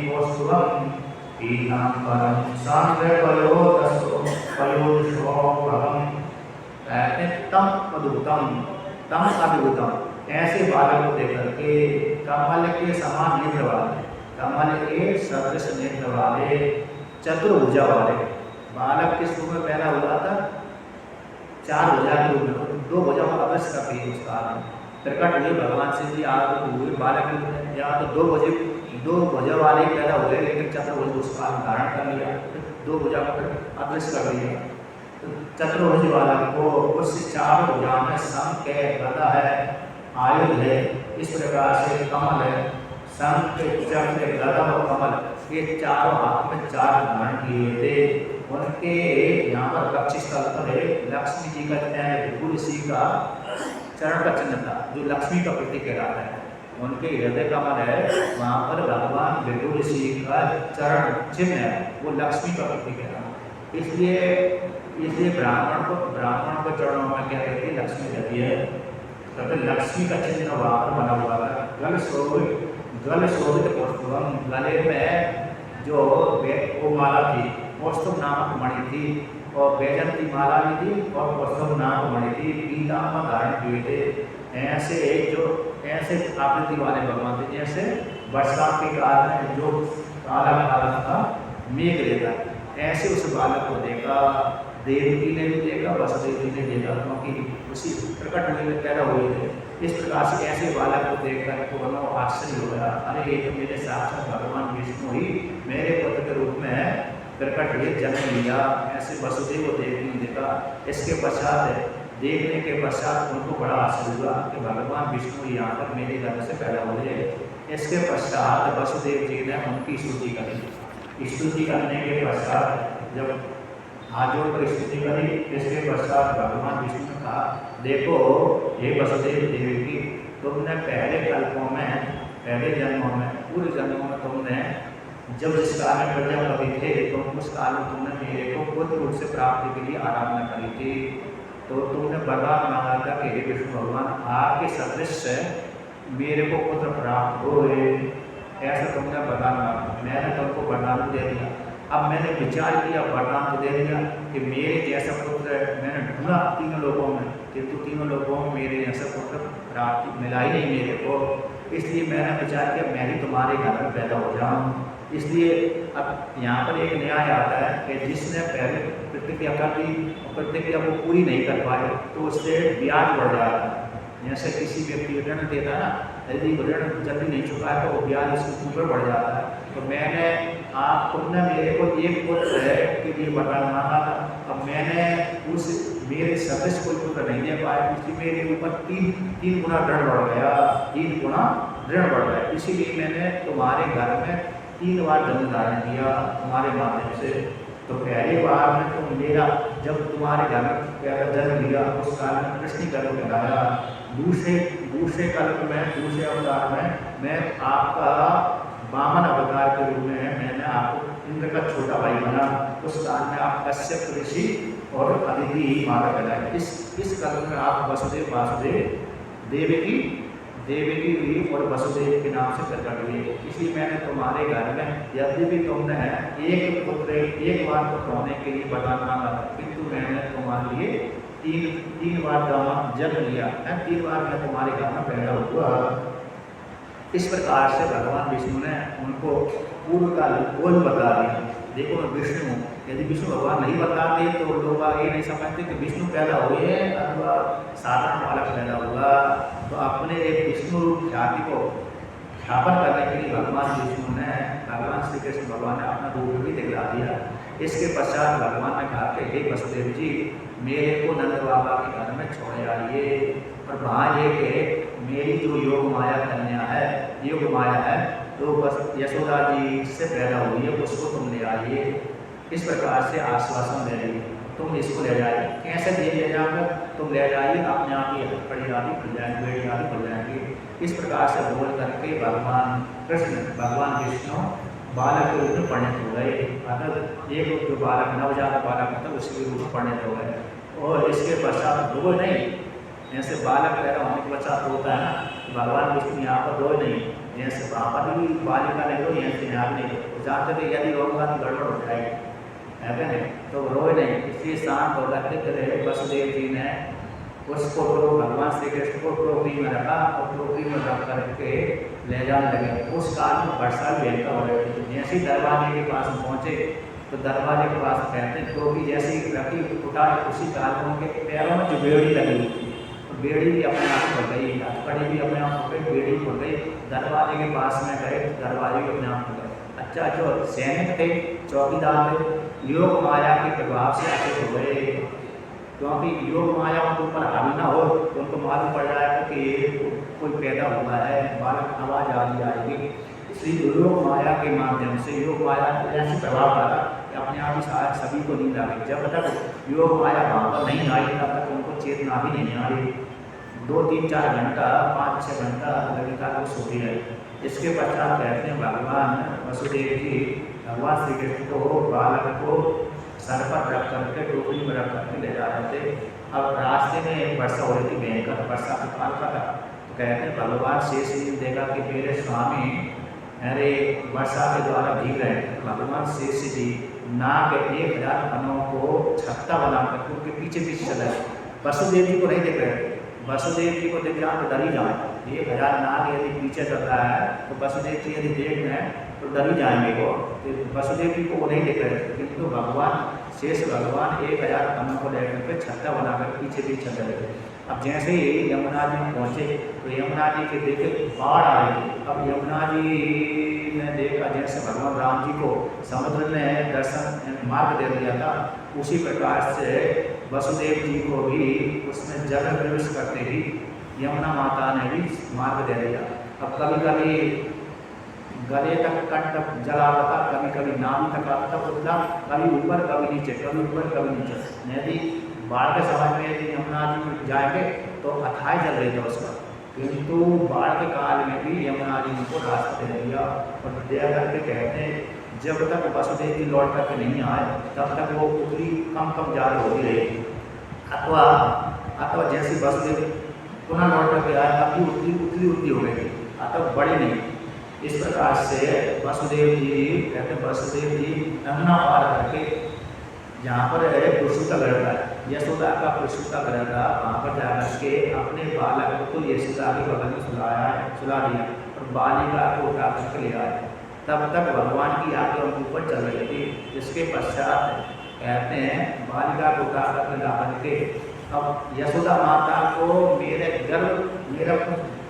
Speaker 1: कौस्तुभं पीताम्बरं सांद्रपयोदशो पयोदशोभवं। कहते तम अद्भुतम, तम अभिभूतम, ऐसे बालक को देख करके कमल के समान नेत्र वाले, कमल के सदृश नेत्र वाले, चतुर्भुजा वाले बालक किस रूप में पैदा हुआ था? 4 भुजा के रूप में, 2 भुजा को अवश्य का भी उस काल में प्रकट हुए भगवान शिव जी आगे हुए बालक के रूप में। यहाँ तो 2 भुजा वाले पैदा हुए, लेकिन चतुर्भुज उस काल में धारण कर लिया, 2 भुजा को अदृश्य कर दिया। चतुर्भुज वाला को उस 4 भुजा में शंख है, गदा है, आयुध है, इस प्रकार से कमल है, शंख, चक्र, गदा और कमल, ये चारों हाथ में 4 धारण किए थे। उनके यहाँ पर लक्ष्य स्थल पर है लक्ष्मी जी का विपुल ऋषि का चरण का चिन्ह था, जो लक्ष्मी का प्रतीक कहलाता है। उनके हृदय कमल है, वहाँ पर भगवान विपुल ऋषि का चरण चिन्ह है, वो लक्ष्मी का प्रतीक है। इसलिए ब्राह्मण को चरणों में क्या कहते हैं? लक्ष्मी रहती है। तो लक्ष्मी का चिन्ह वहाँ पर बना हुआ था। गल शोभित कौस्तुभम, गले में जो वो माला थी, कौस्तुभ नामक मणि थी, और वैजंती माला भी थी, और कौस्तुभ नामक मणि थी, पीताम्बर धारण किए थे। ऐसे आकृति वाले भगवान थे, जैसे बरसात के काल में जो काला काला था मेघ रहता, ऐसे उस बालक को देखा। देवकी ने भी देखा, वसुदेव जी ने देखा, क्योंकि उसी प्रकट हुए में पैदा हुए थे। इस प्रकार से ऐसे बालक को देखकर उनको आश्चर्य हो गया, अरे ये तो मेरे साक्षात भगवान विष्णु ही मेरे पुत्र के रूप में प्रकट हुए, जन्म लिया। ऐसे वसुदेव को देखा। इसके पश्चात देखने के पश्चात उनको बड़ा आश्चर्य हुआ कि भगवान विष्णु यहाँ पर मेरे घर से पैदा हुए। इसके पश्चात वसुदेव जी ने उनकी स्तुति करी। स्तुति करने के पश्चात जब हाथ जोड़कर स्तुति करी, इसके पश्चात भगवान विष्णु ने कहा, देखो हे वसुदेव देवी, तुमने पहले कल्पों में, पहले जन्मों में, पूर्व जन्मों में तुमने जब जिस काल में प्रजापति थे, तो उस काल में तुमने मेरे को पुत्र रूप से प्राप्ति के लिए आराधना करी थी। तो तुमने वरदान मांगा था कि हे विष्णु भगवान, आपके सदृश से मेरे को पुत्र प्राप्त हो, ऐसा तुमने वरदान मांगा। मैंने तुमको वरदान दे दिया। अब मैंने विचार किया, वरदान तो दे दिया कि मेरे जैसा पुत्र मैंने ढूंढा 3 लोगों में, किंतु 3 लोगों में मेरे जैसा पुत्र प्राप्ति मिला ही नहीं मेरे को। इसलिए मैंने विचार किया मैं भी तुम्हारे घर में पैदा हो जाऊँ। इसलिए अब यहाँ पर एक न्याय आता है कि जिसने पहले प्रतिक्रिया कर दी और प्रतिक्रिया को पूरी नहीं कर पाए, तो उससे ब्याज बढ़ जाता है। जैसे किसी व्यक्ति ऋण देता है ना, यदि ऋण जल्दी नहीं चुका है तो वो ब्याज उसके ऊपर बढ़ जाता है। तो तुमने मेरे को एक पुत्र है कि ये वरदान मांगा था, अब मैंने उस मेरे सदस्य कोई पुत्र नहीं दे पाया, इसलिए मेरे ऊपर 3 गुना ऋण बढ़ गया, 3 गुना ऋण बढ़ गया। इसीलिए मैंने तुम्हारे घर में 3 बार जन्म धारण किया तुम्हारे माध्यम से। तो पहली बार में तुम मेरा जब तुम्हारे घर में पहला जन्म लिया, उस काल में कृष्ण गर्भ कहलाया। दूसरे कल्प में, दूसरे अवतार में मैं आपका वामन अवतार के रूप में मैंने आपको इंद्र का छोटा भाई बना। उस काल में आप कश्यप ऋषि और अदिति माता कहलाए। इस कल्प में आप वसुदेव वासुदेव देवकी और वसुदेव के नाम से प्रकट हुए। इसलिए मैंने तुम्हारे घर में, यदि भी तुमने एक बार पुत्र होने के लिए वरदान मांगा, किंतु मैंने तुम्हारे लिए 3 बार जन्म लिया है, 3 बार मैं तुम्हारे घर में पैदा हुआ। इस प्रकार से भगवान विष्णु ने उनको पूर्व का बोल बता दिया। देखो विष्णु, यदि विष्णु भगवान नहीं बताते तो लोग ये नहीं समझते कि विष्णु पैदा हुए अथवा साधारण बालक पैदा हुआ। तो अपने एक विष्णु रूप ख्याति को ख्यापन करने के लिए भगवान श्री कृष्ण भगवान ने अपना रूप भी दिखला दिया। इसके पश्चात भगवान ने कहा कि हे वसुदेव जी, मेरे को नंद बाबा के घर में छोड़ आइए, और वहाँ ये कि मेरी जो योग माया कन्या है, योग माया है, तो बस यशोदा जी से पैदा हुई है, उसको तुम ले आइए। इस प्रकार से आश्वासन दे रही, तुम इसको ले जाइए। कैसे ले जाकर तुम ले जाइए, अपने आप ही बड़ी आदि खुल जाएंगी, बेटी आदि खुल जाएंगी। इस प्रकार से बोल करके भगवान कृष्ण, भगवान विष्णु बालक के रूप में परिणत हो गए। अगर एक जो बालक नवजात बालक था उसके रूप में परिणत हो गए। और इसके पश्चात रोए नहीं, जैसे बालक पैदा होने के पश्चात होता है ना, भगवान विष्णु यहाँ पर रोए नहीं, जैसे वहाँ पर भी बालिका नहीं रोई, यहाँ से यहाँ भी नहीं रोए। जानते थे यदि रोगा तो गड़बड़ हो जाएगी, है क्या नहीं, तो रोए नहीं। इसलिए शांत होकर के वसुदेव जी ने उसको तो भगवान श्री कृष्ण को टोकरी में रखा और टोकरी में रख करके ले जाने लगे। उस काल में वर्षा भी भयंकर हो रही थी। जैसे ही दरवाजे के पास पहुँचे तो दरवाजे के पास कहते हैं टोकरी जैसी रखी उठा, उसी काल में उनके पैरों में जो बेड़ी लगी हुई थी, तो बेड़ी भी अपने आप खुल गई, हथकड़ी भी अपने आप खुल गई, बेड़ी खुल गई। दरवाजे के पास में गए, दरवाजे भी अपने आप खुल गए। अच्छा, जो सैनिक थे, चौकीदार थे, योग माया के प्रभाव से अचेत हो गए, क्योंकि योग माया उनके ऊपर हावी ना हो तो उनको मालूम पड़ जाएगा कि कोई पैदा हुआ है, बालक आवाज़ आ रही आएगी। इसलिए योग माया के माध्यम से योग माया ऐसे प्रभाव डाला कि अपने आप ही शायद सभी को नींद आ गई। जब तक योग माया वहाँ पर नहीं आई तब तक उनको चेतना भी नहीं आई। 2-3-4 घंटा 5-6 घंटा लगातार वो सोती है। इसके पश्चात कहते हैं भगवान वसुदेव जी भगवान श्री कृष्ण को बालक को सर पर रख करके टोकरी में रख करके ले जा रहे थे। अब रास्ते में वर्षा हो रही थी, भयंकर वर्षा के काल का था। तो कहते हैं भगवान शेष जी देखा कि मेरे स्वामी अरे वर्षा के द्वारा भीग रहे हैं। भगवान शेष जी नाग 1000 पनों को छत्ता बना करके उनके पीछे पीछे चले। वसुदेव जी को नहीं देख रहे थे। वसुदेव जी को देख जाए तो डर ही जाए। 1000 नाग यदि पीछे चल रहा है तो वसुदेव जी यदि देख रहे हैं तो डर ही जाएंगे वो। तो वसुदेव जी को वो नहीं देख रहे थे, किंतु भगवान शेष भगवान 1000 पन्नों को लेकर के छत्ता बनाकर पीछे पीछे चल रहे थे। अब जैसे ही यमुना जी पहुँचे तो यमुना जी के देखे बाढ़ आ रही थी। अब यमुना जी ने देखा जैसे भगवान राम जी को समुद्र ने दर्शन मार्ग दे दिया था, उसी प्रकार से वसुदेव जी को भी उसमें जल प्रवेश करते ही यमुना माता ने भी मार्ग दे दिया। अब कभी कभी गले तक कंठ तक जल आता था, कभी कभी नाभि तक आता था उतना, कभी ऊपर कभी नीचे, कभी ऊपर कभी नीचे। यदि बाढ़ के समय में यदि यमुना जी में जाएंगे तो अथाह जल रही था उसका, किंतु बाढ़ के काल में भी यमुना जी को रास्ता दे दिया। और दे करके कहते हैं जब तक वसुदेव जी लौट करके नहीं आए तब तक वो उतरी कम ज्यादा होती रही। अथवा जैसे वसुदेव पुनः लौट करके आए तब भी उतली हो गई थी, अतः बड़ी नहीं। इस प्रकार से वसुदेव जी कहते हैं वसुदेव जी यमुना पार करके जहाँ पर पुरुषोत्तम ग्रह था, यशोदा का पुरुषोत्तम ग्रह था, वहाँ पर जाकर के अपने बालक को यशोदा के बगल में सुला दिया और बालिका को उठा करके ले आए। तब तक भगवान की आज्ञा उनके ऊपर चल रही थी। जिसके पश्चात कहते हैं बालिका को उठा करके ला करके अब यशोदा माता को मेरे गर्भ मेरा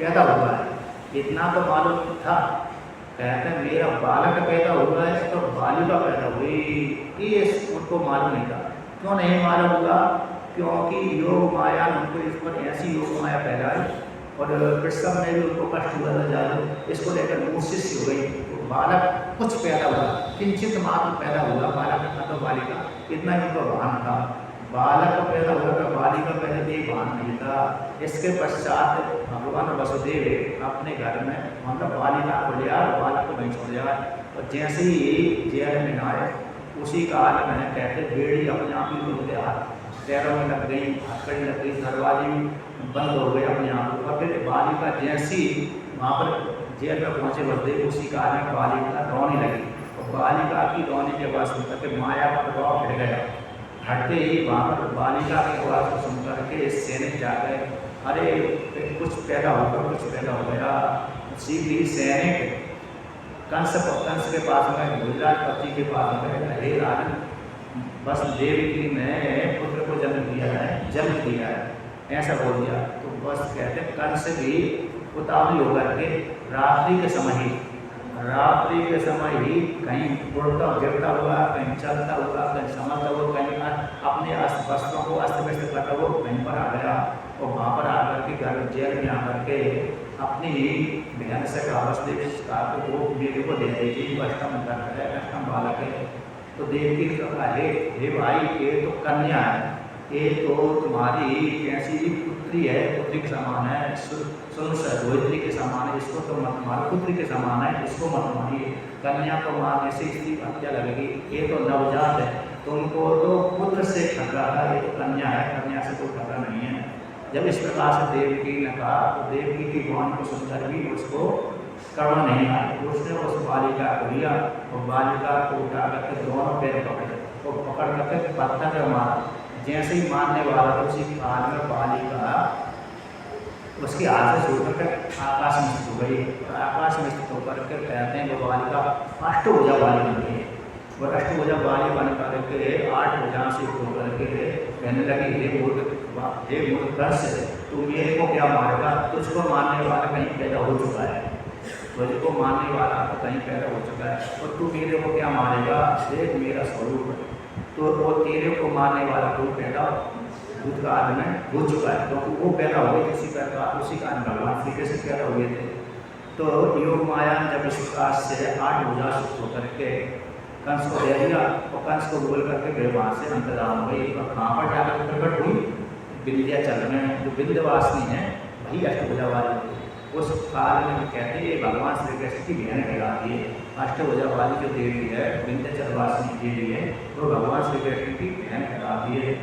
Speaker 1: पैदा हुआ है इतना तो मालूम था। कहते हैं मेरा बालक पैदा हुआ है तो बालिका पैदा हुई, ये उनको मालूम नहीं था। क्यों नहीं मालूम हुआ? क्योंकि योग माया उनको इस पर ऐसी योग माया पैदा आई और प्रसव में भी उनको कष्ट हुआ था ज़्यादा, इसको लेकर मूर्छित हो गई। तो बालक कुछ पैदा हुआ, किंचित मात्र पैदा हुआ बालक न तो बालिका, इतना ही उनको भान था। बालक पैदा हुआ था, बालिका पहले भी भान नहीं था। इसके पश्चात भगवान वसुदेव अपने घर में मतलब बालिका को लिया और बालक को वहीं छोड़ दिया। और जैसे ही जेल में आए उसी काल में कहते बेड़ी अपने आप ही खुल गया, पैरों में लग गई, हथकड़ी लग गई, दरवाजे बंद हो गए अपने आप। और फिर बालिका जैसी वहाँ पर जेल में पहुँचे वसुदेव उसी काल में बालिका रोने लगी और बालिका की रोने के बाद सुन करके माया का प्रभाव हट गया। हटते ही वहाँ पर बालिका के आवाज़ को सुन करके सैनिक जा गए, अरे कुछ पैदा होगा, कुछ पैदा हो गया। सीधी सैनिक कंस के पास में गुजरात पति के पास में हे राजन बस देवकी ने पुत्र को जन्म दिया है ऐसा बोल दिया। तो बस कहते हैं कंस भी उतावली होकर के रात्रि के समय ही कहीं उड़ता गिरता हुआ, कहीं चलता हुआ, कहीं समझता हुआ, कहीं अपने वस्त्रों को अस्त व्यस्त करता हुआ कहीं पर आ गया और वहाँ पर आकर के घर जेल में आकर के अपनी बहन से कहा वो बेटे को दे दीजिए, अष्टम बालक है। तो देवकी ने कहा हे भाई ये तो कन्या है, ये तो तुम्हारी कैसी पुत्री है, पुत्री के समान है, रोहित्री के समान है, इसको तो मत मारो, पुत्री के समान है, इसको मत मारिए। कन्या को मारने से इसकी हत्या लगेगी, ये तो नवजात है, तुमको तो पुत्र से खतरा था, ये तो कन्या है, कन्या से कोई खतरा नहीं है। जब इस प्रकार से देवकी ने कहा तो देवकी की वाणी को सुनकर भी उसको करुणा नहीं आई। उसने उस बालिका को लिया और बालिका को उठा करके दोनों पैर पकड़े और पकड़ करके पत्थर में मारा। जैसे ही मानने वाला तो उसी काल में बालिका उसके हाथ से छूट कर आकाश में स्थित हो गई। और आकाश में स्थित होकर के कहते हैं वो बालिका अष्टभुजा वाली बन गई। और अष्टभुजा वाली बन करके 8 भुजा से युक्त होकर के कहने लगी, हे मूर्ख कंस, तू मेरे को क्या मारेगा? तुझको मारने वाला कहीं पैदा हो चुका है, तुझको मारने वाला तो कहीं पैदा हो चुका है, और तू मेरे को क्या मारेगा? देख मेरा स्वरूप, तो वो तेरे को मारने वाला कोई पैदा भूतकाल में हो चुका है, क्योंकि वो पैदा हुए उसी प्रकार उसी कारण भगवान श्री कृष्ण पैदा हुए थे। तो योग माया जब इस प्रकार से 8 भुजा से होकर के कंस को दे दिया, और कंस को बोल करके फिर वहाँ से अंतर्धान हो गई। और कहाँ पर जाकर प्रकट हुई? विंध्याचल में, जो विंध्यवासिनी है वही अष्टभुजा वाली। उस काल में कहते हैं भगवान श्री कृष्ण की बहन कहलाती है। अष्टभुजा वाली जो देवी है विंध्याचल वासिनी देवी है, वो भगवान श्री कृष्ण की बहन कहलाती है।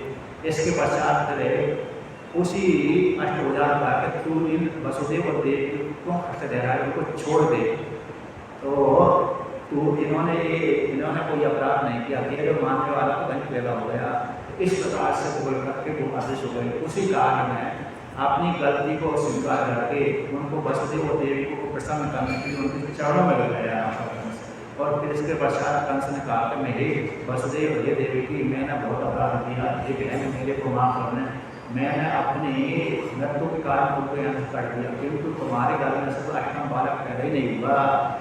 Speaker 1: इसके पश्चात उसी अष्टभुजा का तू इन वसुदेव और देव को कष्ट दे रहा है, उनको छोड़ दे। तो इन्होंने कोई अपराध नहीं किया, तेरे मानने वाला तो कहीं पैदा हो गया। इस प्रकार से बोल करके वो आदेश हो गए। उसी कारण में अपनी गलती को स्वीकार करके उनको वसुदेव और देवी को प्रसन्न करने के लिए उनके चरणों में लगाया। और फिर इसके पश्चात कंस ने कहा कि मेरे वसुदेव हे देवी की मैंने बहुत अपराध किया, लेकिन मेरे को माफ करना, मैंने अपनी मृत्यु के कारण तुमको यहाँ कर दिया, क्योंकि तुम्हारे घर में से तो अष्टम बालक पैदा ही नहीं हुआ,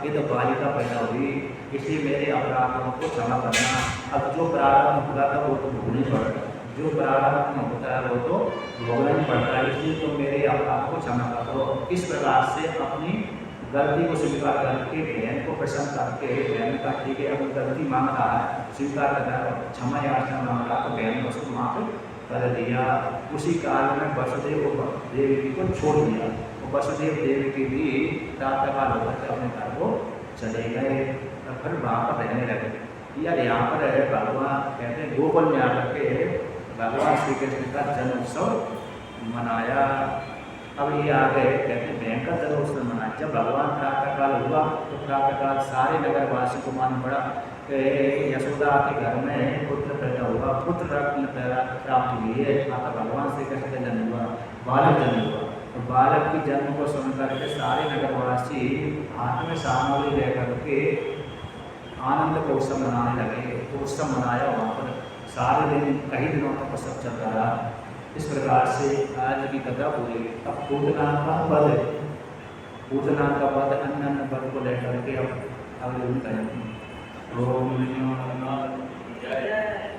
Speaker 1: ये तो बालिका पैदा हुई, इसलिए मेरे अपराधों को क्षमा करना। अब जो प्रारब्ध होता था वो तो भोगना ही पड़ता, जो प्रारब्ध होता है वो तो भोगना ही पड़ता है, इसलिए तुम मेरे अपराध को क्षमा कर दो। इस प्रकार से अपनी गलती को स्वीकार करके बहन को प्रसन्न करके बहन का ठीक है, अब गलती मांग रहा है, स्वीकार कर रहा है, क्षमा याचना मांग रहा, तो बहन ने उसको माफ कर दिया। उसी काल में वसुदेव देवी को छोड़ दिया, और वसुदेव देवी की भी प्रातःकाल होकर के अपने घर को चले गए, और फिर वहाँ पर रहने लगे। यार यहाँ पर है भगवान कहते हैं गोकुल में आकर के भगवान श्री कृष्ण का जन्म उत्सव मनाया। अब ये आ गए कहते हैं भयंकर जन्म उत्सव मनाया। जब भगवान प्रातःकाल हुआ तो प्रातःकाल सारे नगरवासी को मालूम पड़ा यशोदा के घर में पुत्र पैदा हुआ, पुत्र रत्न प्राप्त हुई है, माता भगवान श्री कृष्ण का जन्म हुआ, बालक जन्म हुआ। तो बालक की जन्म को सुनकर के सारे नगरवासी हाथ में सामग्री लेकर के आनंद को उत्सव मनाने लगे। उत्सव मनाया, वहाँ पर सारे दिन कई दिनों तक सब चलता रहा। इस प्रकार से आज की कथा पूरी। अब पूतना का पद, पूतना का पद अन्य पद को लेकर के अब अगले दिन करेंगे। ओम नमो नारायण।